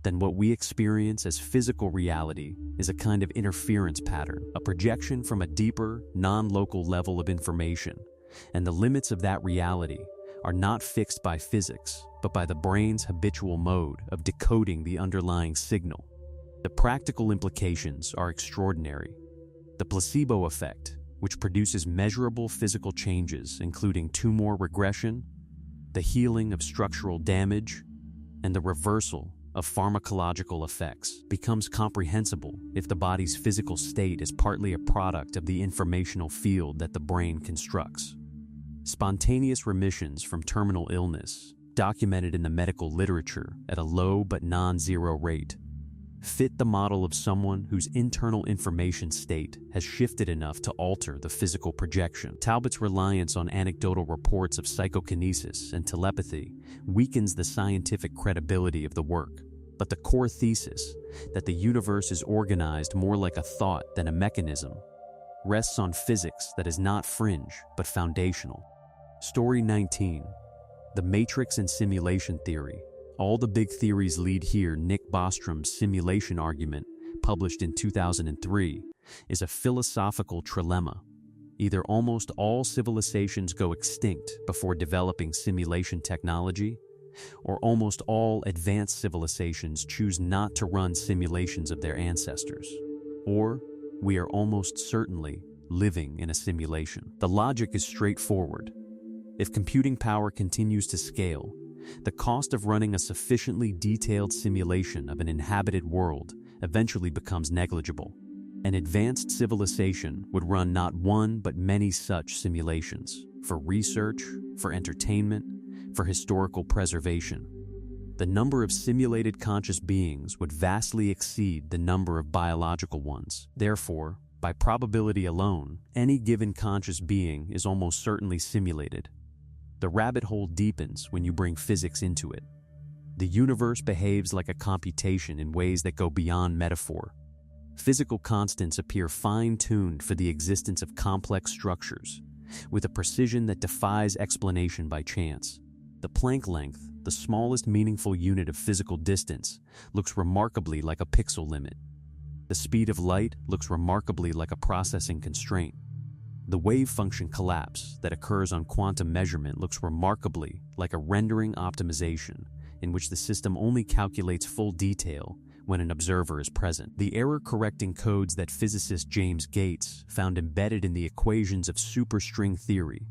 Speaker 1: then what we experience as physical reality is a kind of interference pattern, a projection from a deeper, non-local level of information, and the limits of that reality are not fixed by physics, but by the brain's habitual mode of decoding the underlying signal. The practical implications are extraordinary. The placebo effect, which produces measurable physical changes including tumor regression, the healing of structural damage, and the reversal of pharmacological effects, becomes comprehensible if the body's physical state is partly a product of the informational field that the brain constructs. Spontaneous remissions from terminal illness, documented in the medical literature at a low but non-zero rate, fit the model of someone whose internal information state has shifted enough to alter the physical projection. Talbot's reliance on anecdotal reports of psychokinesis and telepathy weakens the scientific credibility of the work, but the core thesis, that the universe is organized more like a thought than a mechanism, rests on physics that is not fringe but foundational. Story 19. The Matrix and Simulation Theory. All the big theories lead here. Nick Bostrom's simulation argument, published in 2003, is a philosophical trilemma. Either almost all civilizations go extinct before developing simulation technology, or almost all advanced civilizations choose not to run simulations of their ancestors, or we are almost certainly living in a simulation. The logic is straightforward. If computing power continues to scale, the cost of running a sufficiently detailed simulation of an inhabited world eventually becomes negligible. An advanced civilization would run not one but many such simulations, for research, for entertainment, for historical preservation. The number of simulated conscious beings would vastly exceed the number of biological ones. Therefore, by probability alone, any given conscious being is almost certainly simulated. The rabbit hole deepens when you bring physics into it. The universe behaves like a computation in ways that go beyond metaphor. Physical constants appear fine-tuned for the existence of complex structures, with a precision that defies explanation by chance. The Planck length, the smallest meaningful unit of physical distance, looks remarkably like a pixel limit. The speed of light looks remarkably like a processing constraint. The wave function collapse that occurs on quantum measurement looks remarkably like a rendering optimization in which the system only calculates full detail when an observer is present. The error-correcting codes that physicist James Gates found embedded in the equations of superstring theory,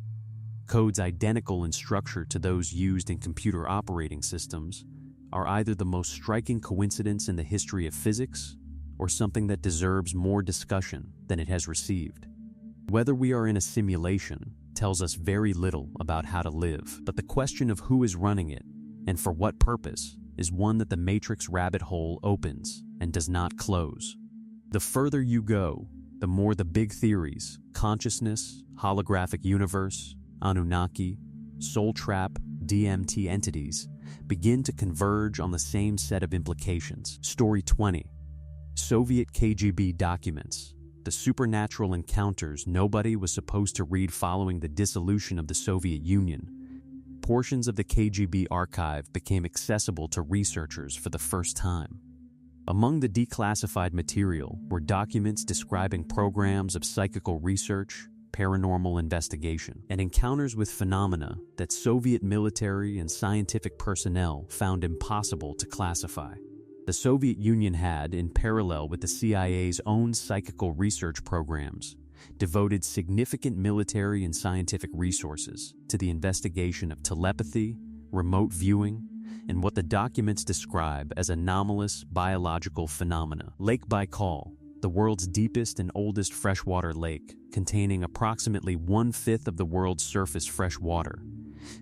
Speaker 1: codes identical in structure to those used in computer operating systems, are either the most striking coincidence in the history of physics or something that deserves more discussion than it has received. Whether we are in a simulation tells us very little about how to live, but the question of who is running it and for what purpose is one that the Matrix rabbit hole opens and does not close. The further you go, the more the big theories, consciousness, holographic universe, Anunnaki, soul trap, DMT entities, begin to converge on the same set of implications. Story 20. Soviet KGB documents. The supernatural encounters nobody was supposed to read following the dissolution of the Soviet Union. Portions of the KGB archive became accessible to researchers for the first time. Among the declassified material were documents describing programs of psychical research, paranormal investigation, and encounters with phenomena that Soviet military and scientific personnel found impossible to classify. The Soviet Union had, in parallel with the CIA's own psychical research programs, devoted significant military and scientific resources to the investigation of telepathy, remote viewing, and what the documents describe as anomalous biological phenomena. Lake Baikal, the world's deepest and oldest freshwater lake, containing approximately 1/5 of the world's surface fresh water,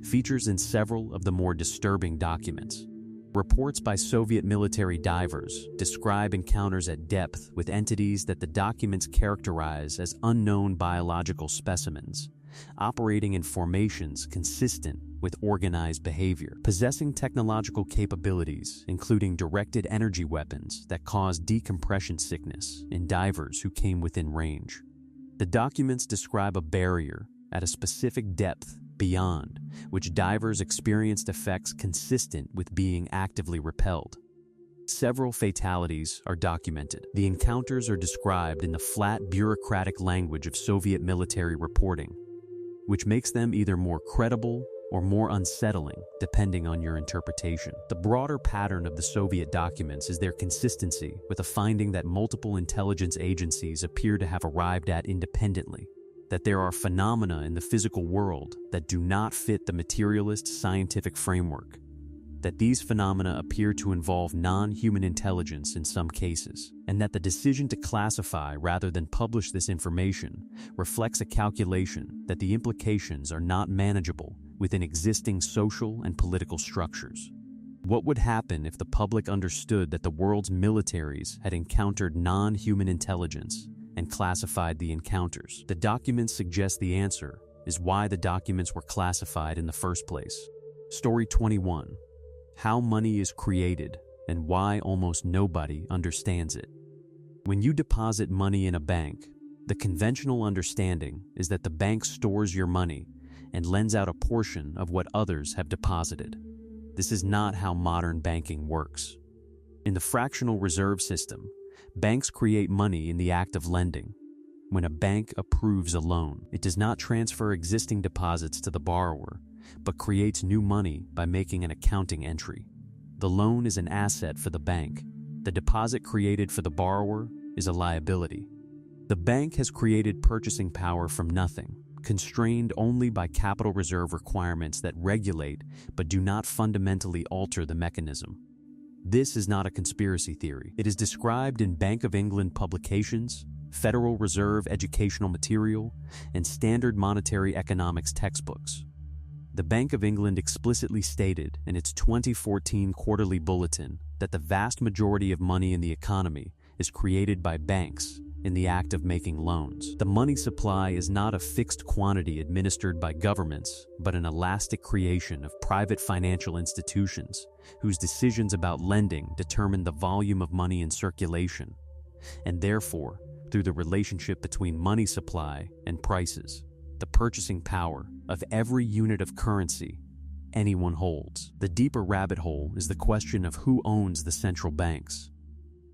Speaker 1: features in several of the more disturbing documents. Reports by Soviet military divers describe encounters at depth with entities that the documents characterize as unknown biological specimens, operating in formations consistent with organized behavior, possessing technological capabilities including directed energy weapons that caused decompression sickness in divers who came within range. The documents describe a barrier at a specific depth beyond which divers experienced effects consistent with being actively repelled. Several fatalities are documented. The encounters are described in the flat bureaucratic language of Soviet military reporting, which makes them either more credible or more unsettling, depending on your interpretation. The broader pattern of the Soviet documents is their consistency with a finding that multiple intelligence agencies appear to have arrived at independently, that there are phenomena in the physical world that do not fit the materialist scientific framework, that these phenomena appear to involve non-human intelligence in some cases, and that the decision to classify rather than publish this information reflects a calculation that the implications are not manageable within existing social and political structures. What would happen if the public understood that the world's militaries had encountered non-human intelligence and classified the encounters? The documents suggest the answer is why the documents were classified in the first place. Story 21. How money is created and why almost nobody understands it. When you deposit money in a bank, the conventional understanding is that the bank stores your money and lends out a portion of what others have deposited. This is not how modern banking works. In the fractional reserve system, banks create money in the act of lending. When a bank approves a loan, it does not transfer existing deposits to the borrower, but creates new money by making an accounting entry. The loan is an asset for the bank. The deposit created for the borrower is a liability. The bank has created purchasing power from nothing, constrained only by capital reserve requirements that regulate but do not fundamentally alter the mechanism. This is not a conspiracy theory. It is described in Bank of England publications, Federal Reserve educational material, and standard monetary economics textbooks. The Bank of England explicitly stated in its 2014 quarterly bulletin that the vast majority of money in the economy is created by banks in the act of making loans. The money supply is not a fixed quantity administered by governments, but an elastic creation of private financial institutions whose decisions about lending determine the volume of money in circulation, and therefore, through the relationship between money supply and prices, the purchasing power of every unit of currency anyone holds. The deeper rabbit hole is the question of who owns the central banks.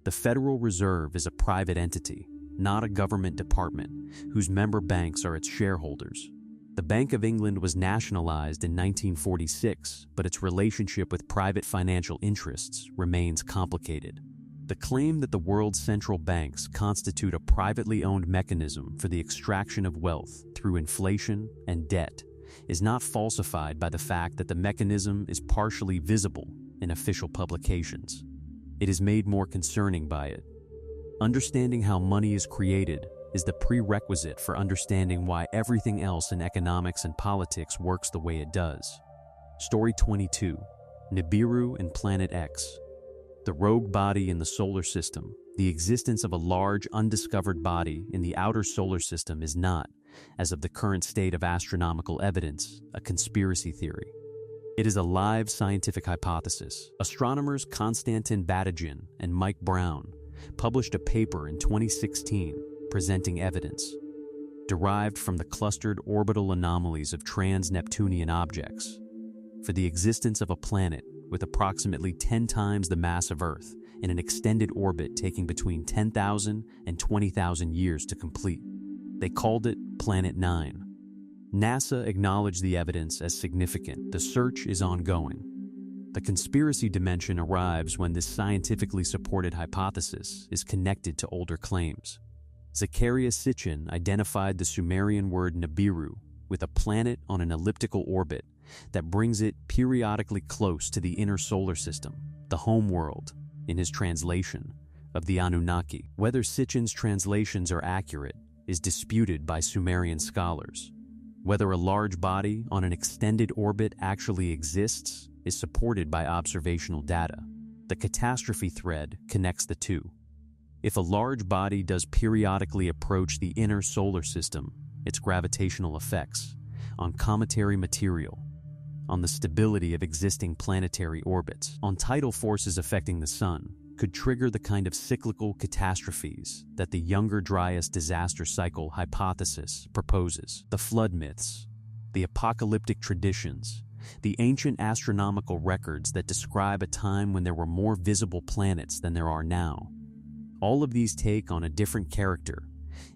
Speaker 1: The Federal Reserve is a private entity, not a government department, whose member banks are its shareholders. The Bank of England was nationalized in 1946, but its relationship with private financial interests remains complicated. The claim that the world's central banks constitute a privately owned mechanism for the extraction of wealth through inflation and debt is not falsified by the fact that the mechanism is partially visible in official publications. It is made more concerning by it. Understanding how money is created is the prerequisite for understanding why everything else in economics and politics works the way it does. Story 22. Nibiru and Planet X. The rogue body in the solar system. The existence of a large, undiscovered body in the outer solar system is not, as of the current state of astronomical evidence, a conspiracy theory. It is a live scientific hypothesis. Astronomers Konstantin Batygin and Mike Brown published a paper in 2016 presenting evidence derived from the clustered orbital anomalies of trans-Neptunian objects for the existence of a planet with approximately 10 times the mass of Earth in an extended orbit taking between 10,000 and 20,000 years to complete. They called it Planet 9. NASA acknowledged the evidence as significant. The search is ongoing. The conspiracy dimension arrives when this scientifically supported hypothesis is connected to older claims. Zecharia Sitchin identified the Sumerian word Nibiru with a planet on an elliptical orbit that brings it periodically close to the inner solar system, the home world, in his translation of the Anunnaki. Whether Sitchin's translations are accurate is disputed by Sumerian scholars. Whether a large body on an extended orbit actually exists is supported by observational data. The catastrophe thread connects the two. If a large body does periodically approach the inner solar system, its gravitational effects on cometary material, on the stability of existing planetary orbits, on tidal forces affecting the sun, could trigger the kind of cyclical catastrophes that the Younger Dryas disaster cycle hypothesis proposes. The flood myths, the apocalyptic traditions, the ancient astronomical records that describe a time when there were more visible planets than there are now. All of these take on a different character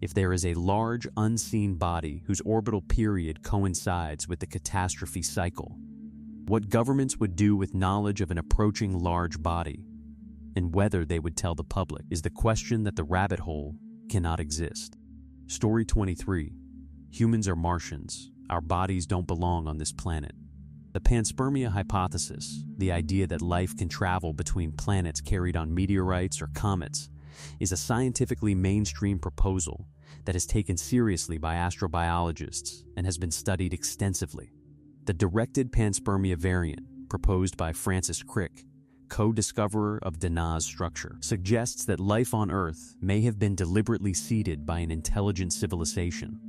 Speaker 1: if there is a large, unseen body whose orbital period coincides with the catastrophe cycle. What governments would do with knowledge of an approaching large body, and whether they would tell the public, is the question that the rabbit hole cannot exist. Story 23. Humans are Martians. Our bodies don't belong on this planet. The panspermia hypothesis, the idea that life can travel between planets carried on meteorites or comets, is a scientifically mainstream proposal that is taken seriously by astrobiologists and has been studied extensively. The directed panspermia variant, proposed by Francis Crick, co-discoverer of Dana's structure, suggests that life on Earth may have been deliberately seeded by an intelligent civilization.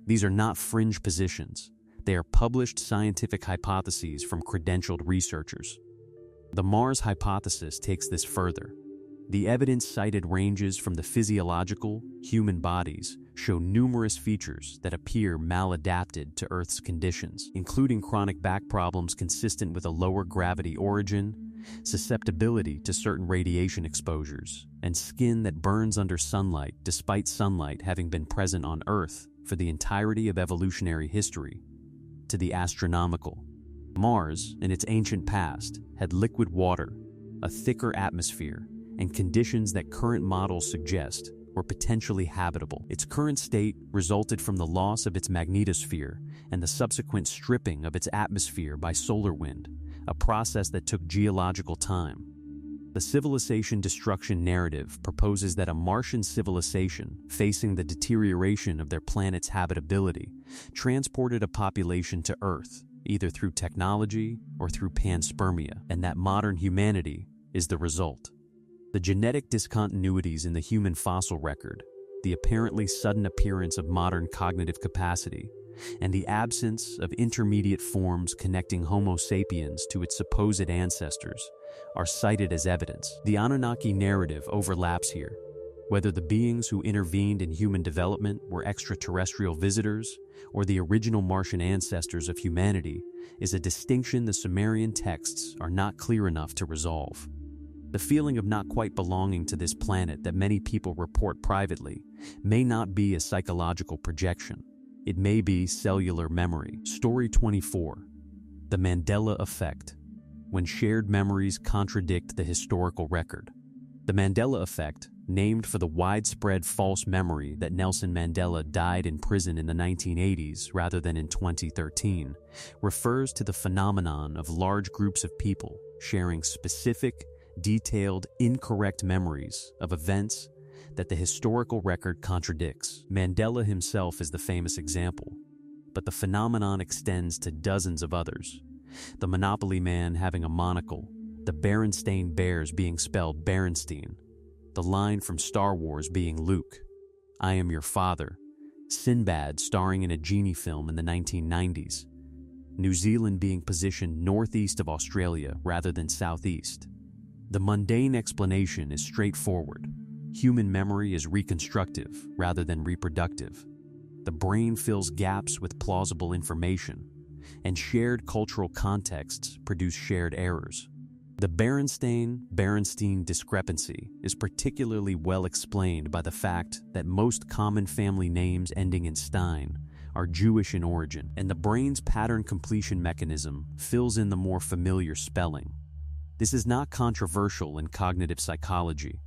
Speaker 1: These are not fringe positions. They are published scientific hypotheses from credentialed researchers. The Mars hypothesis takes this further. The evidence cited ranges from the physiological, human bodies show numerous features that appear maladapted to Earth's conditions, including chronic back problems consistent with a lower gravity origin, susceptibility to certain radiation exposures, and skin that burns under sunlight despite sunlight having been present on Earth for the entirety of evolutionary history. To the astronomical, Mars, in its ancient past, had liquid water, a thicker atmosphere, and conditions that current models suggest were potentially habitable. Its current state resulted from the loss of its magnetosphere and the subsequent stripping of its atmosphere by solar wind, a process that took geological time. The civilization destruction narrative proposes that a Martian civilization, facing the deterioration of their planet's habitability, transported a population to Earth, either through technology or through panspermia, and that modern humanity is the result. The genetic discontinuities in the human fossil record, the apparently sudden appearance of modern cognitive capacity, and the absence of intermediate forms connecting Homo sapiens to its supposed ancestors are cited as evidence. The Anunnaki narrative overlaps here. Whether the beings who intervened in human development were extraterrestrial visitors or the original Martian ancestors of humanity is a distinction the Sumerian texts are not clear enough to resolve. The feeling of not quite belonging to this planet that many people report privately may not be a psychological projection. It may be cellular memory. Story 24. The Mandela Effect. When shared memories contradict the historical record. The Mandela effect, named for the widespread false memory that Nelson Mandela died in prison in the 1980s rather than in 2013, refers to the phenomenon of large groups of people sharing specific, detailed, incorrect memories of events that the historical record contradicts. Mandela himself is the famous example, but the phenomenon extends to dozens of others. The Monopoly Man having a monocle, the Berenstain Bears being spelled Berenstein, the line from Star Wars being Luke, I am your father, Sinbad starring in a genie film in the 1990s, New Zealand being positioned northeast of Australia rather than southeast. The mundane explanation is straightforward. Human memory is reconstructive rather than reproductive. The brain fills gaps with plausible information, and shared cultural contexts produce shared errors. The Berenstein discrepancy is particularly well explained by the fact that most common family names ending in Stein are Jewish in origin, and the brain's pattern completion mechanism fills in the more familiar spelling. This is not controversial in cognitive psychology.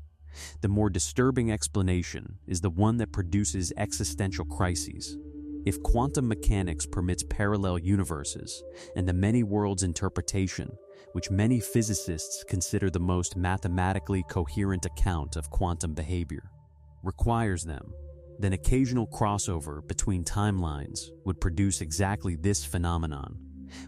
Speaker 1: The more disturbing explanation is the one that produces existential crises. If quantum mechanics permits parallel universes and the many worlds interpretation, which many physicists consider the most mathematically coherent account of quantum behavior, requires them, then occasional crossover between timelines would produce exactly this phenomenon.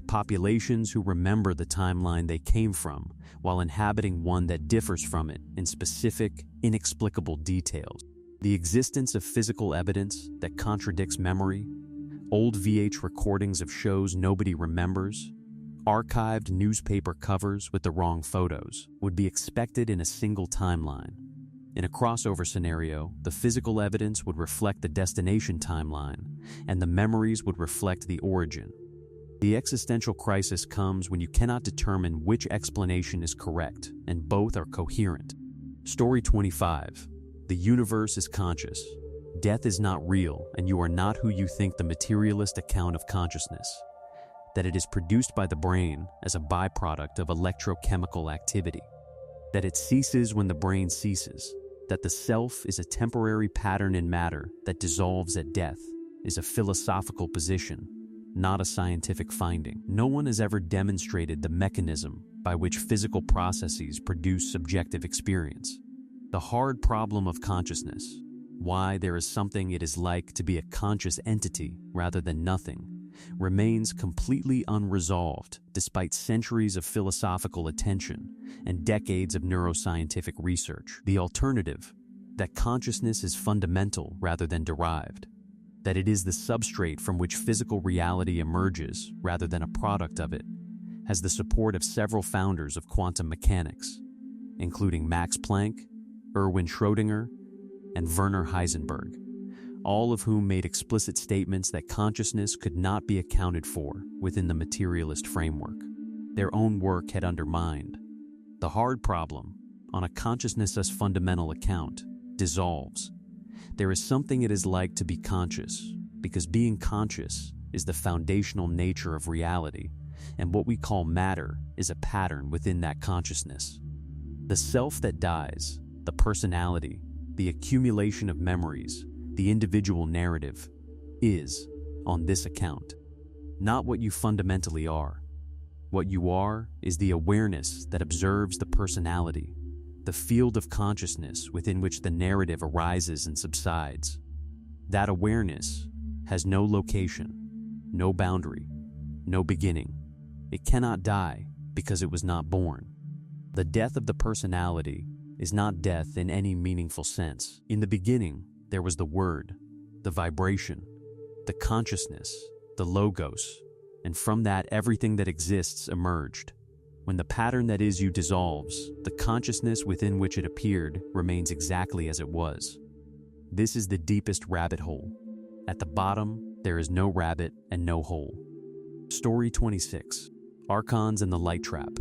Speaker 1: Populations who remember the timeline they came from while inhabiting one that differs from it in specific, inexplicable details. The existence of physical evidence that contradicts memory, old VH recordings of shows nobody remembers, archived newspaper covers with the wrong photos would be expected in a single timeline. In a crossover scenario, the physical evidence would reflect the destination timeline, and the memories would reflect the origin. The existential crisis comes when you cannot determine which explanation is correct, and both are coherent. Story 25. The universe is conscious. Death is not real, and you are not who you think. The materialist account of consciousness, that it is produced by the brain as a byproduct of electrochemical activity, that it ceases when the brain ceases, that the self is a temporary pattern in matter that dissolves at death, is a philosophical position, not a scientific finding. No one has ever demonstrated the mechanism by which physical processes produce subjective experience. The hard problem of consciousness, why there is something it is like to be a conscious entity rather than nothing, remains completely unresolved despite centuries of philosophical attention and decades of neuroscientific research. The alternative, that consciousness is fundamental rather than derived, that it is the substrate from which physical reality emerges rather than a product of it, has the support of several founders of quantum mechanics, including Max Planck, Erwin Schrödinger, and Werner Heisenberg, all of whom made explicit statements that consciousness could not be accounted for within the materialist framework. Their own work had undermined. The hard problem, on a consciousness as fundamental account, dissolves. There is something it is like to be conscious, because being conscious is the foundational nature of reality, and what we call matter is a pattern within that consciousness. The self that dies, the personality, the accumulation of memories, the individual narrative, is, on this account, not what you fundamentally are. What you are is the awareness that observes the personality, the field of consciousness within which the narrative arises and subsides. That awareness has no location, no boundary, no beginning. It cannot die because it was not born. The death of the personality is not death in any meaningful sense. In the beginning, there was the word, the vibration, the consciousness, the logos, and from that everything that exists emerged. When the pattern that is you dissolves, the consciousness within which it appeared remains exactly as it was. This is the deepest rabbit hole. At the bottom, there is no rabbit and no hole. Story 26. Archons and the Light Trap.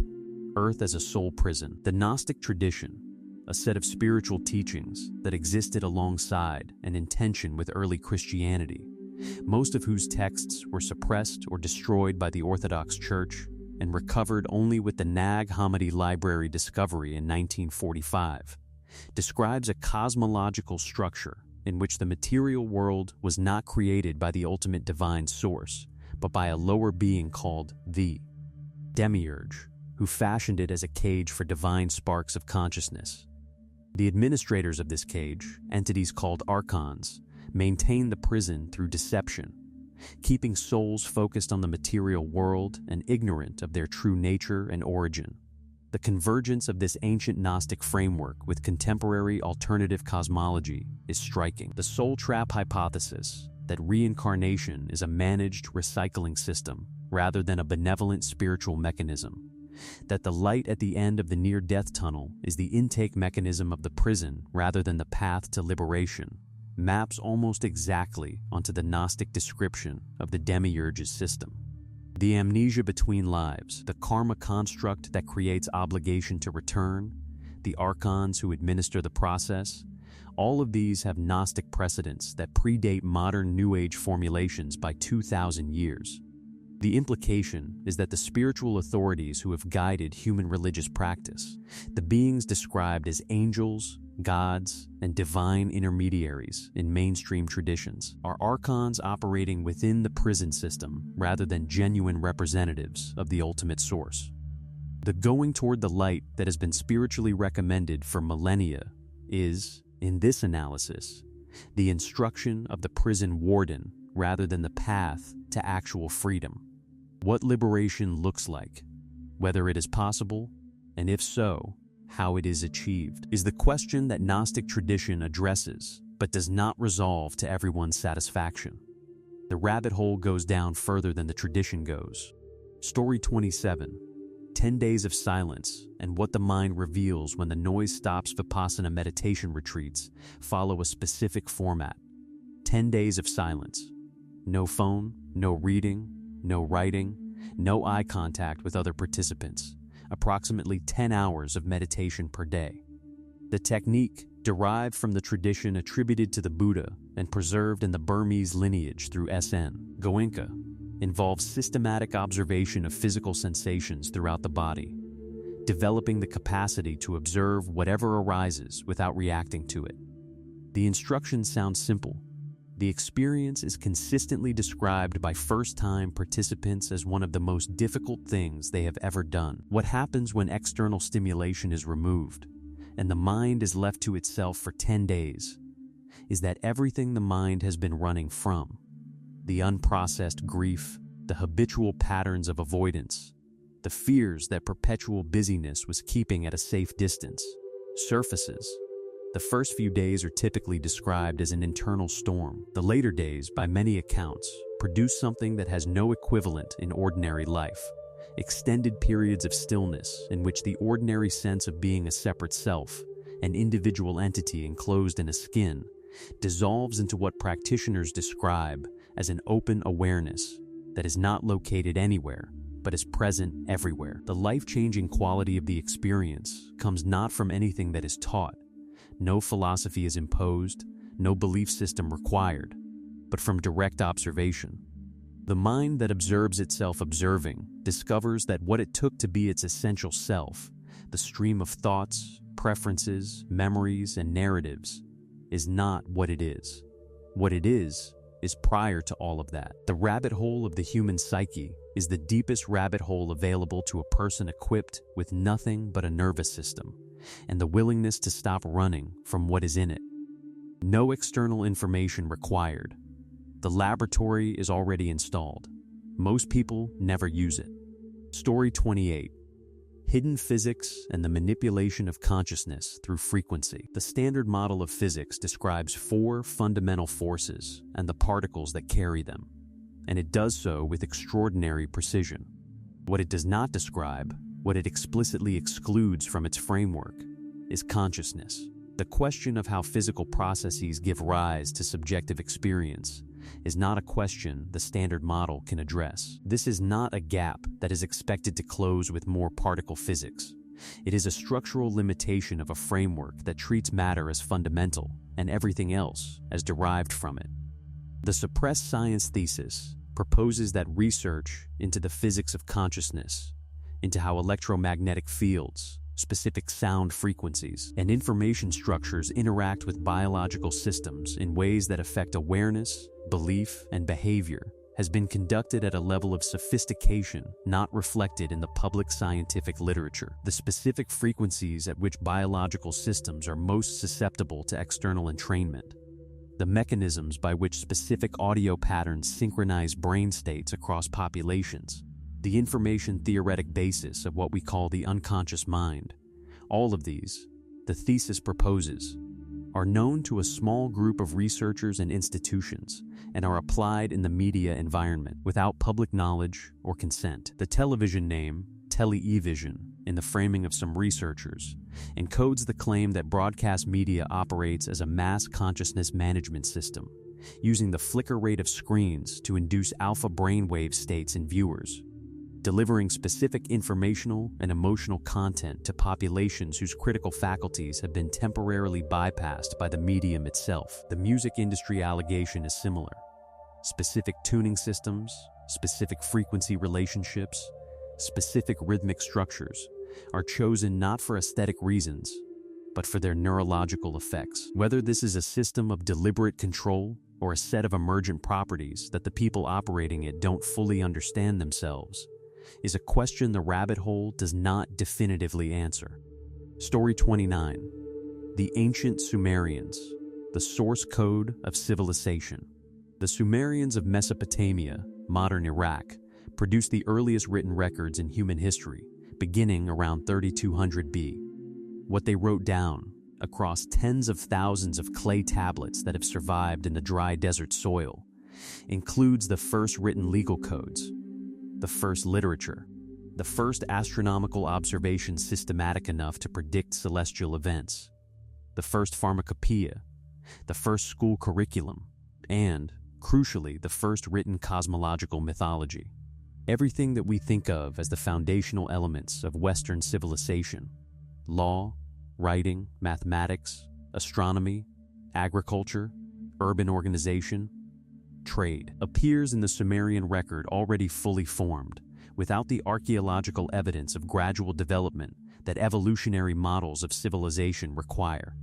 Speaker 1: Earth as a soul prison. The Gnostic tradition, a set of spiritual teachings that existed alongside and in tension with early Christianity, most of whose texts were suppressed or destroyed by the Orthodox Church and recovered only with the Nag Hammadi Library discovery in 1945, describes a cosmological structure in which the material world was not created by the ultimate divine source, but by a lower being called the Demiurge, who fashioned it as a cage for divine sparks of consciousness. The administrators of this cage, entities called archons, maintain the prison through deception, keeping souls focused on the material world and ignorant of their true nature and origin. The convergence of this ancient Gnostic framework with contemporary alternative cosmology is striking. The soul trap hypothesis, that reincarnation is a managed recycling system rather than a benevolent spiritual mechanism, that the light at the end of the near-death tunnel is the intake mechanism of the prison rather than the path to liberation, maps almost exactly onto the Gnostic description of the Demiurge's system. The amnesia between lives, the karma construct that creates obligation to return, the archons who administer the process, all of these have Gnostic precedents that predate modern New Age formulations by 2,000 years. The implication is that the spiritual authorities who have guided human religious practice, the beings described as angels, gods, and divine intermediaries in mainstream traditions, are archons operating within the prison system rather than genuine representatives of the ultimate source. The going toward the light that has been spiritually recommended for millennia is, in this analysis, the instruction of the prison warden rather than the path to actual freedom. What liberation looks like, whether it is possible, and if so, how it is achieved, is the question that Gnostic tradition addresses but does not resolve to everyone's satisfaction. The rabbit hole goes down further than the tradition goes. Story 27, 10 Days of Silence and What the Mind Reveals When the Noise Stops. Vipassana meditation retreats follow a specific format. 10 days of silence. No phone, no reading, no writing, no eye contact with other participants. Approximately 10 hours of meditation per day. The technique, derived from the tradition attributed to the Buddha and preserved in the Burmese lineage through S.N. Goenka, involves systematic observation of physical sensations throughout the body, developing the capacity to observe whatever arises without reacting to it. The instructions sound simple. The experience is consistently described by first-time participants as one of the most difficult things they have ever done. What happens when external stimulation is removed and the mind is left to itself for 10 days is that everything the mind has been running from, the unprocessed grief, the habitual patterns of avoidance, the fears that perpetual busyness was keeping at a safe distance, surfaces. The first few days are typically described as an internal storm. The later days, by many accounts, produce something that has no equivalent in ordinary life. Extended periods of stillness in which the ordinary sense of being a separate self, an individual entity enclosed in a skin, dissolves into what practitioners describe as an open awareness that is not located anywhere, but is present everywhere. The life-changing quality of the experience comes not from anything that is taught. No philosophy is imposed, no belief system required, but from direct observation. The mind that observes itself observing discovers that what it took to be its essential self, the stream of thoughts, preferences, memories, and narratives, is not what it is. What it is prior to all of that. The rabbit hole of the human psyche is the deepest rabbit hole available to a person equipped with nothing but a nervous system and the willingness to stop running from what is in it. No external information required. The laboratory is already installed. Most people never use it. Story 28. Hidden physics and the manipulation of consciousness through frequency. The standard model of physics describes 4 fundamental forces and the particles that carry them, and it does so with extraordinary precision. What it does not describe, what it explicitly excludes from its framework, is consciousness. The question of how physical processes give rise to subjective experience is not a question the standard model can address. This is not a gap that is expected to close with more particle physics. It is a structural limitation of a framework that treats matter as fundamental and everything else as derived from it. The suppressed science thesis proposes that research into the physics of consciousness, into how electromagnetic fields, specific sound frequencies, and information structures interact with biological systems in ways that affect awareness, belief, and behavior has been conducted at a level of sophistication not reflected in the public scientific literature. The specific frequencies at which biological systems are most susceptible to external entrainment, the mechanisms by which specific audio patterns synchronize brain states across populations, the information theoretic basis of what we call the unconscious mind. All of these, the thesis proposes, are known to a small group of researchers and institutions and are applied in the media environment without public knowledge or consent. The television name, television, in the framing of some researchers, encodes the claim that broadcast media operates as a mass consciousness management system, using the flicker rate of screens to induce alpha brainwave states in viewers, delivering specific informational and emotional content to populations whose critical faculties have been temporarily bypassed by the medium itself. The music industry allegation is similar. Specific tuning systems, specific frequency relationships, specific rhythmic structures are chosen not for aesthetic reasons, but for their neurological effects. Whether this is a system of deliberate control or a set of emergent properties that the people operating it don't fully understand themselves is a question the rabbit hole does not definitively answer. Story 29. The Ancient Sumerians, the Source Code of Civilization. The Sumerians of Mesopotamia, modern Iraq, produced the earliest written records in human history, beginning around 3200 B. What they wrote down, across tens of thousands of clay tablets that have survived in the dry desert soil, includes the first written legal codes, the first literature, the first astronomical observations systematic enough to predict celestial events, the first pharmacopoeia, the first school curriculum, and, crucially, the first written cosmological mythology. Everything that we think of as the foundational elements of Western civilization, law, writing, mathematics, astronomy, agriculture, urban organization, trade, appears in the Sumerian record already fully formed, without the archaeological evidence of gradual development that evolutionary models of civilization require.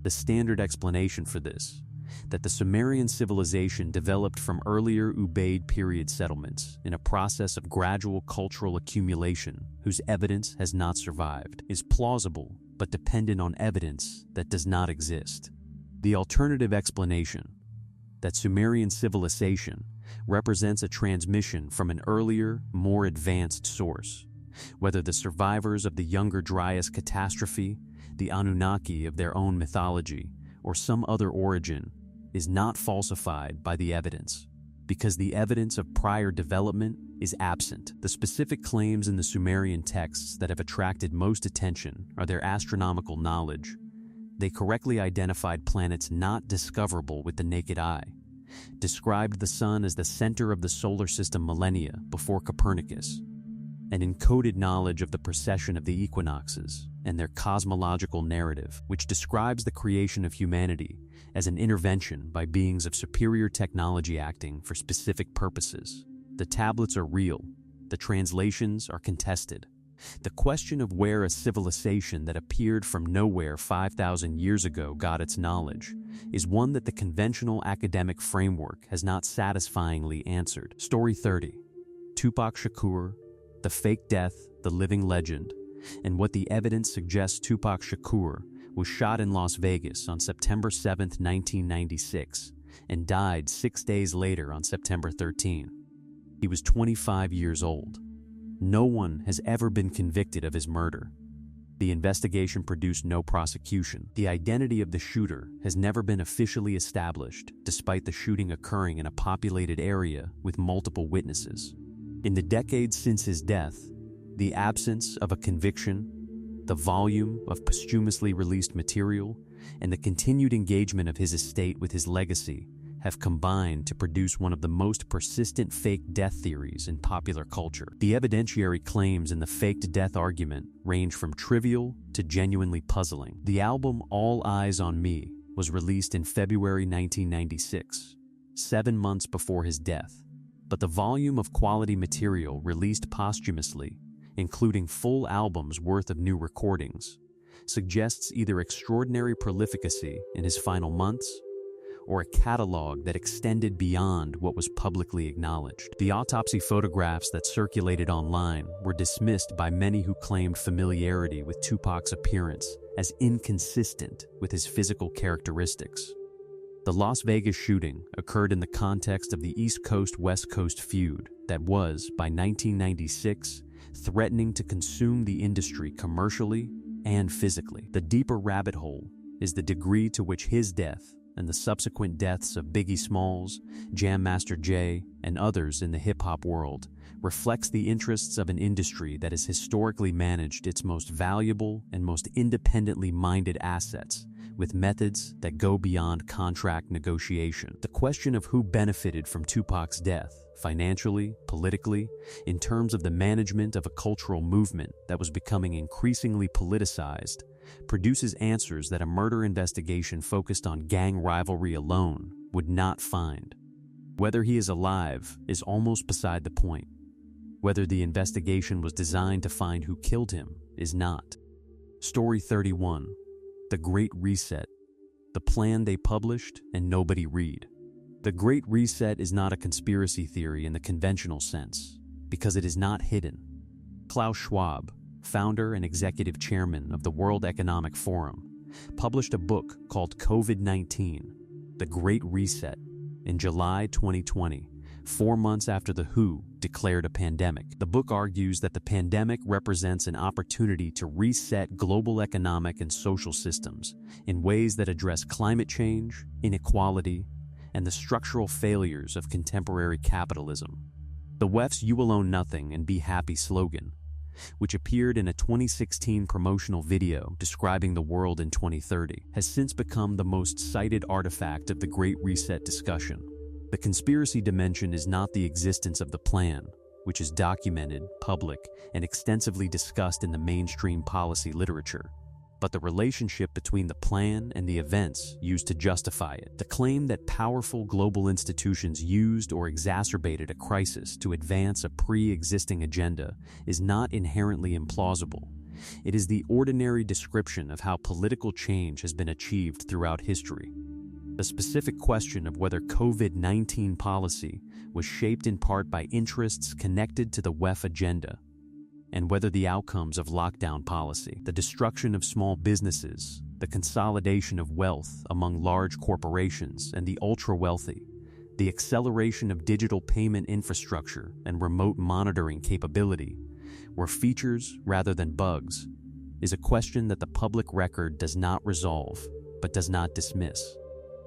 Speaker 1: The standard explanation for this, that the Sumerian civilization developed from earlier Ubaid period settlements in a process of gradual cultural accumulation whose evidence has not survived, is plausible but dependent on evidence that does not exist. The alternative explanation, that Sumerian civilization represents a transmission from an earlier, more advanced source, whether the survivors of the Younger Dryas catastrophe, the Anunnaki of their own mythology, or some other origin, is not falsified by the evidence, because the evidence of prior development is absent. The specific claims in the Sumerian texts that have attracted most attention are their astronomical knowledge. They correctly identified planets not discoverable with the naked eye, described the sun as the center of the solar system millennia before Copernicus, and encoded knowledge of the precession of the equinoxes and their cosmological narrative, which describes the creation of humanity as an intervention by beings of superior technology acting for specific purposes. The tablets are real, the translations are contested. The question of where a civilization that appeared from nowhere 5,000 years ago got its knowledge is one that the conventional academic framework has not satisfyingly answered. Story 30. Tupac Shakur, the fake death, the living legend, and what the evidence suggests. Tupac Shakur was shot in Las Vegas on September 7, 1996, and died 6 days later on September 13. He was 25 years old. No one has ever been convicted of his murder. The investigation produced no prosecution. The identity of the shooter has never been officially established, despite the shooting occurring in a populated area with multiple witnesses. In the decades since his death, the absence of a conviction, the volume of posthumously released material, and the continued engagement of his estate with his legacy have combined to produce one of the most persistent fake death theories in popular culture. The evidentiary claims in the faked death argument range from trivial to genuinely puzzling. The album All Eyes on Me was released in February 1996, 7 months before his death, but the volume of quality material released posthumously including full albums worth of new recordings, suggests either extraordinary prolificacy in his final months or a catalog that extended beyond what was publicly acknowledged. The autopsy photographs that circulated online were dismissed by many who claimed familiarity with Tupac's appearance as inconsistent with his physical characteristics. The Las Vegas shooting occurred in the context of the East Coast-West Coast feud that was, by 1996, threatening to consume the industry commercially and physically. The deeper rabbit hole is the degree to which his death and the subsequent deaths of Biggie Smalls, Jam Master Jay, and others in the hip-hop world reflects the interests of an industry that has historically managed its most valuable and most independently minded assets with methods that go beyond contract negotiation. The question of who benefited from Tupac's death, financially, politically, in terms of the management of a cultural movement that was becoming increasingly politicized, produces answers that a murder investigation focused on gang rivalry alone would not find. Whether he is alive is almost beside the point. Whether the investigation was designed to find who killed him is not. Story 31. The Great Reset. The plan they published and nobody read. The Great Reset is not a conspiracy theory in the conventional sense, because it is not hidden. Klaus Schwab, founder and executive chairman of the World Economic Forum, published a book called COVID-19, The Great Reset, in July 2020, 4 months after the WHO declared a pandemic. The book argues that the pandemic represents an opportunity to reset global economic and social systems in ways that address climate change, inequality, and the structural failures of contemporary capitalism. The WEF's "You Will Own Nothing and Be Happy" slogan, which appeared in a 2016 promotional video describing the world in 2030, has since become the most cited artifact of the Great Reset discussion. The conspiracy dimension is not the existence of the plan, which is documented, public, and extensively discussed in the mainstream policy literature, but the relationship between the plan and the events used to justify it. The claim that powerful global institutions used or exacerbated a crisis to advance a pre-existing agenda is not inherently implausible. It is the ordinary description of how political change has been achieved throughout history. The specific question of whether COVID-19 policy was shaped in part by interests connected to the WEF agenda, and whether the outcomes of lockdown policy, the destruction of small businesses, the consolidation of wealth among large corporations and the ultra-wealthy, the acceleration of digital payment infrastructure and remote monitoring capability, were features rather than bugs, is a question that the public record does not resolve, but does not dismiss.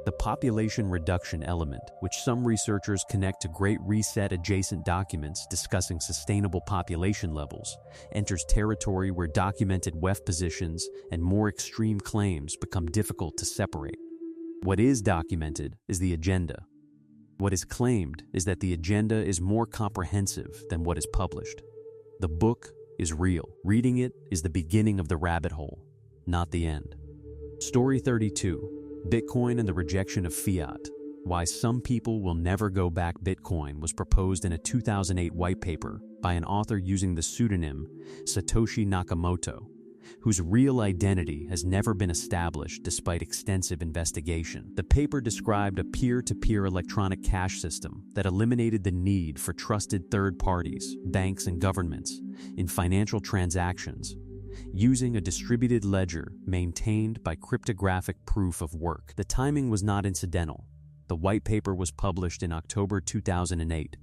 Speaker 1: The population reduction element, which some researchers connect to Great Reset adjacent documents discussing sustainable population levels, enters territory where documented WEF positions and more extreme claims become difficult to separate. What is documented is the agenda. What is claimed is that the agenda is more comprehensive than what is published. The book is real. Reading it is the beginning of the rabbit hole, not the end. Story 32. Bitcoin and the rejection of fiat. Why some people will never go back. Bitcoin was proposed in a 2008 white paper by an author using the pseudonym Satoshi Nakamoto, whose real identity has never been established despite extensive investigation. The paper described a peer-to-peer electronic cash system that eliminated the need for trusted third parties, banks, and governments in financial transactions, using a distributed ledger maintained by cryptographic proof of work. The timing was not incidental. The white paper was published in October 2008,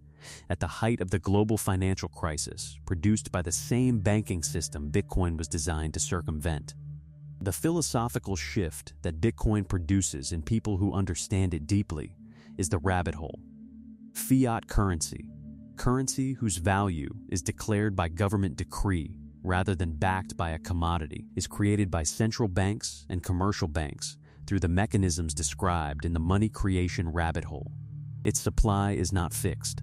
Speaker 1: at the height of the global financial crisis produced by the same banking system Bitcoin was designed to circumvent. The philosophical shift that Bitcoin produces in people who understand it deeply is the rabbit hole. Fiat currency, currency whose value is declared by government decree rather than backed by a commodity, is created by central banks and commercial banks through the mechanisms described in the money creation rabbit hole. Its supply is not fixed.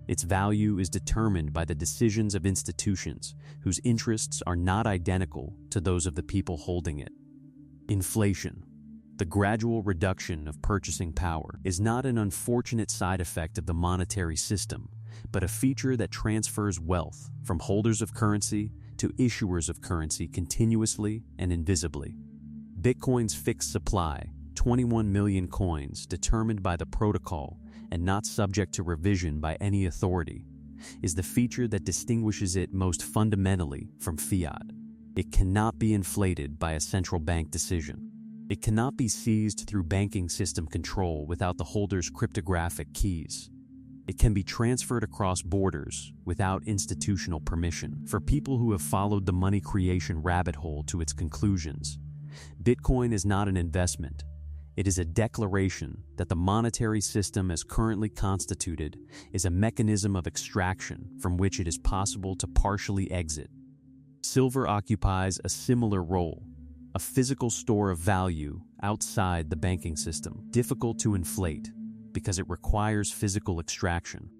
Speaker 1: Its value is determined by the decisions of institutions whose interests are not identical to those of the people holding it. Inflation, the gradual reduction of purchasing power, is not an unfortunate side effect of the monetary system, but a feature that transfers wealth from holders of currency to issuers of currency continuously and invisibly. Bitcoin's fixed supply, 21 million coins determined by the protocol and not subject to revision by any authority, is the feature that distinguishes it most fundamentally from fiat. It cannot be inflated by a central bank decision. It cannot be seized through banking system control without the holder's cryptographic keys. It can be transferred across borders without institutional permission. For people who have followed the money creation rabbit hole to its conclusions, Bitcoin is not an investment. It is a declaration that the monetary system as currently constituted is a mechanism of extraction from which it is possible to partially exit. Silver occupies a similar role, a physical store of value outside the banking system, difficult to inflate because it requires physical extraction.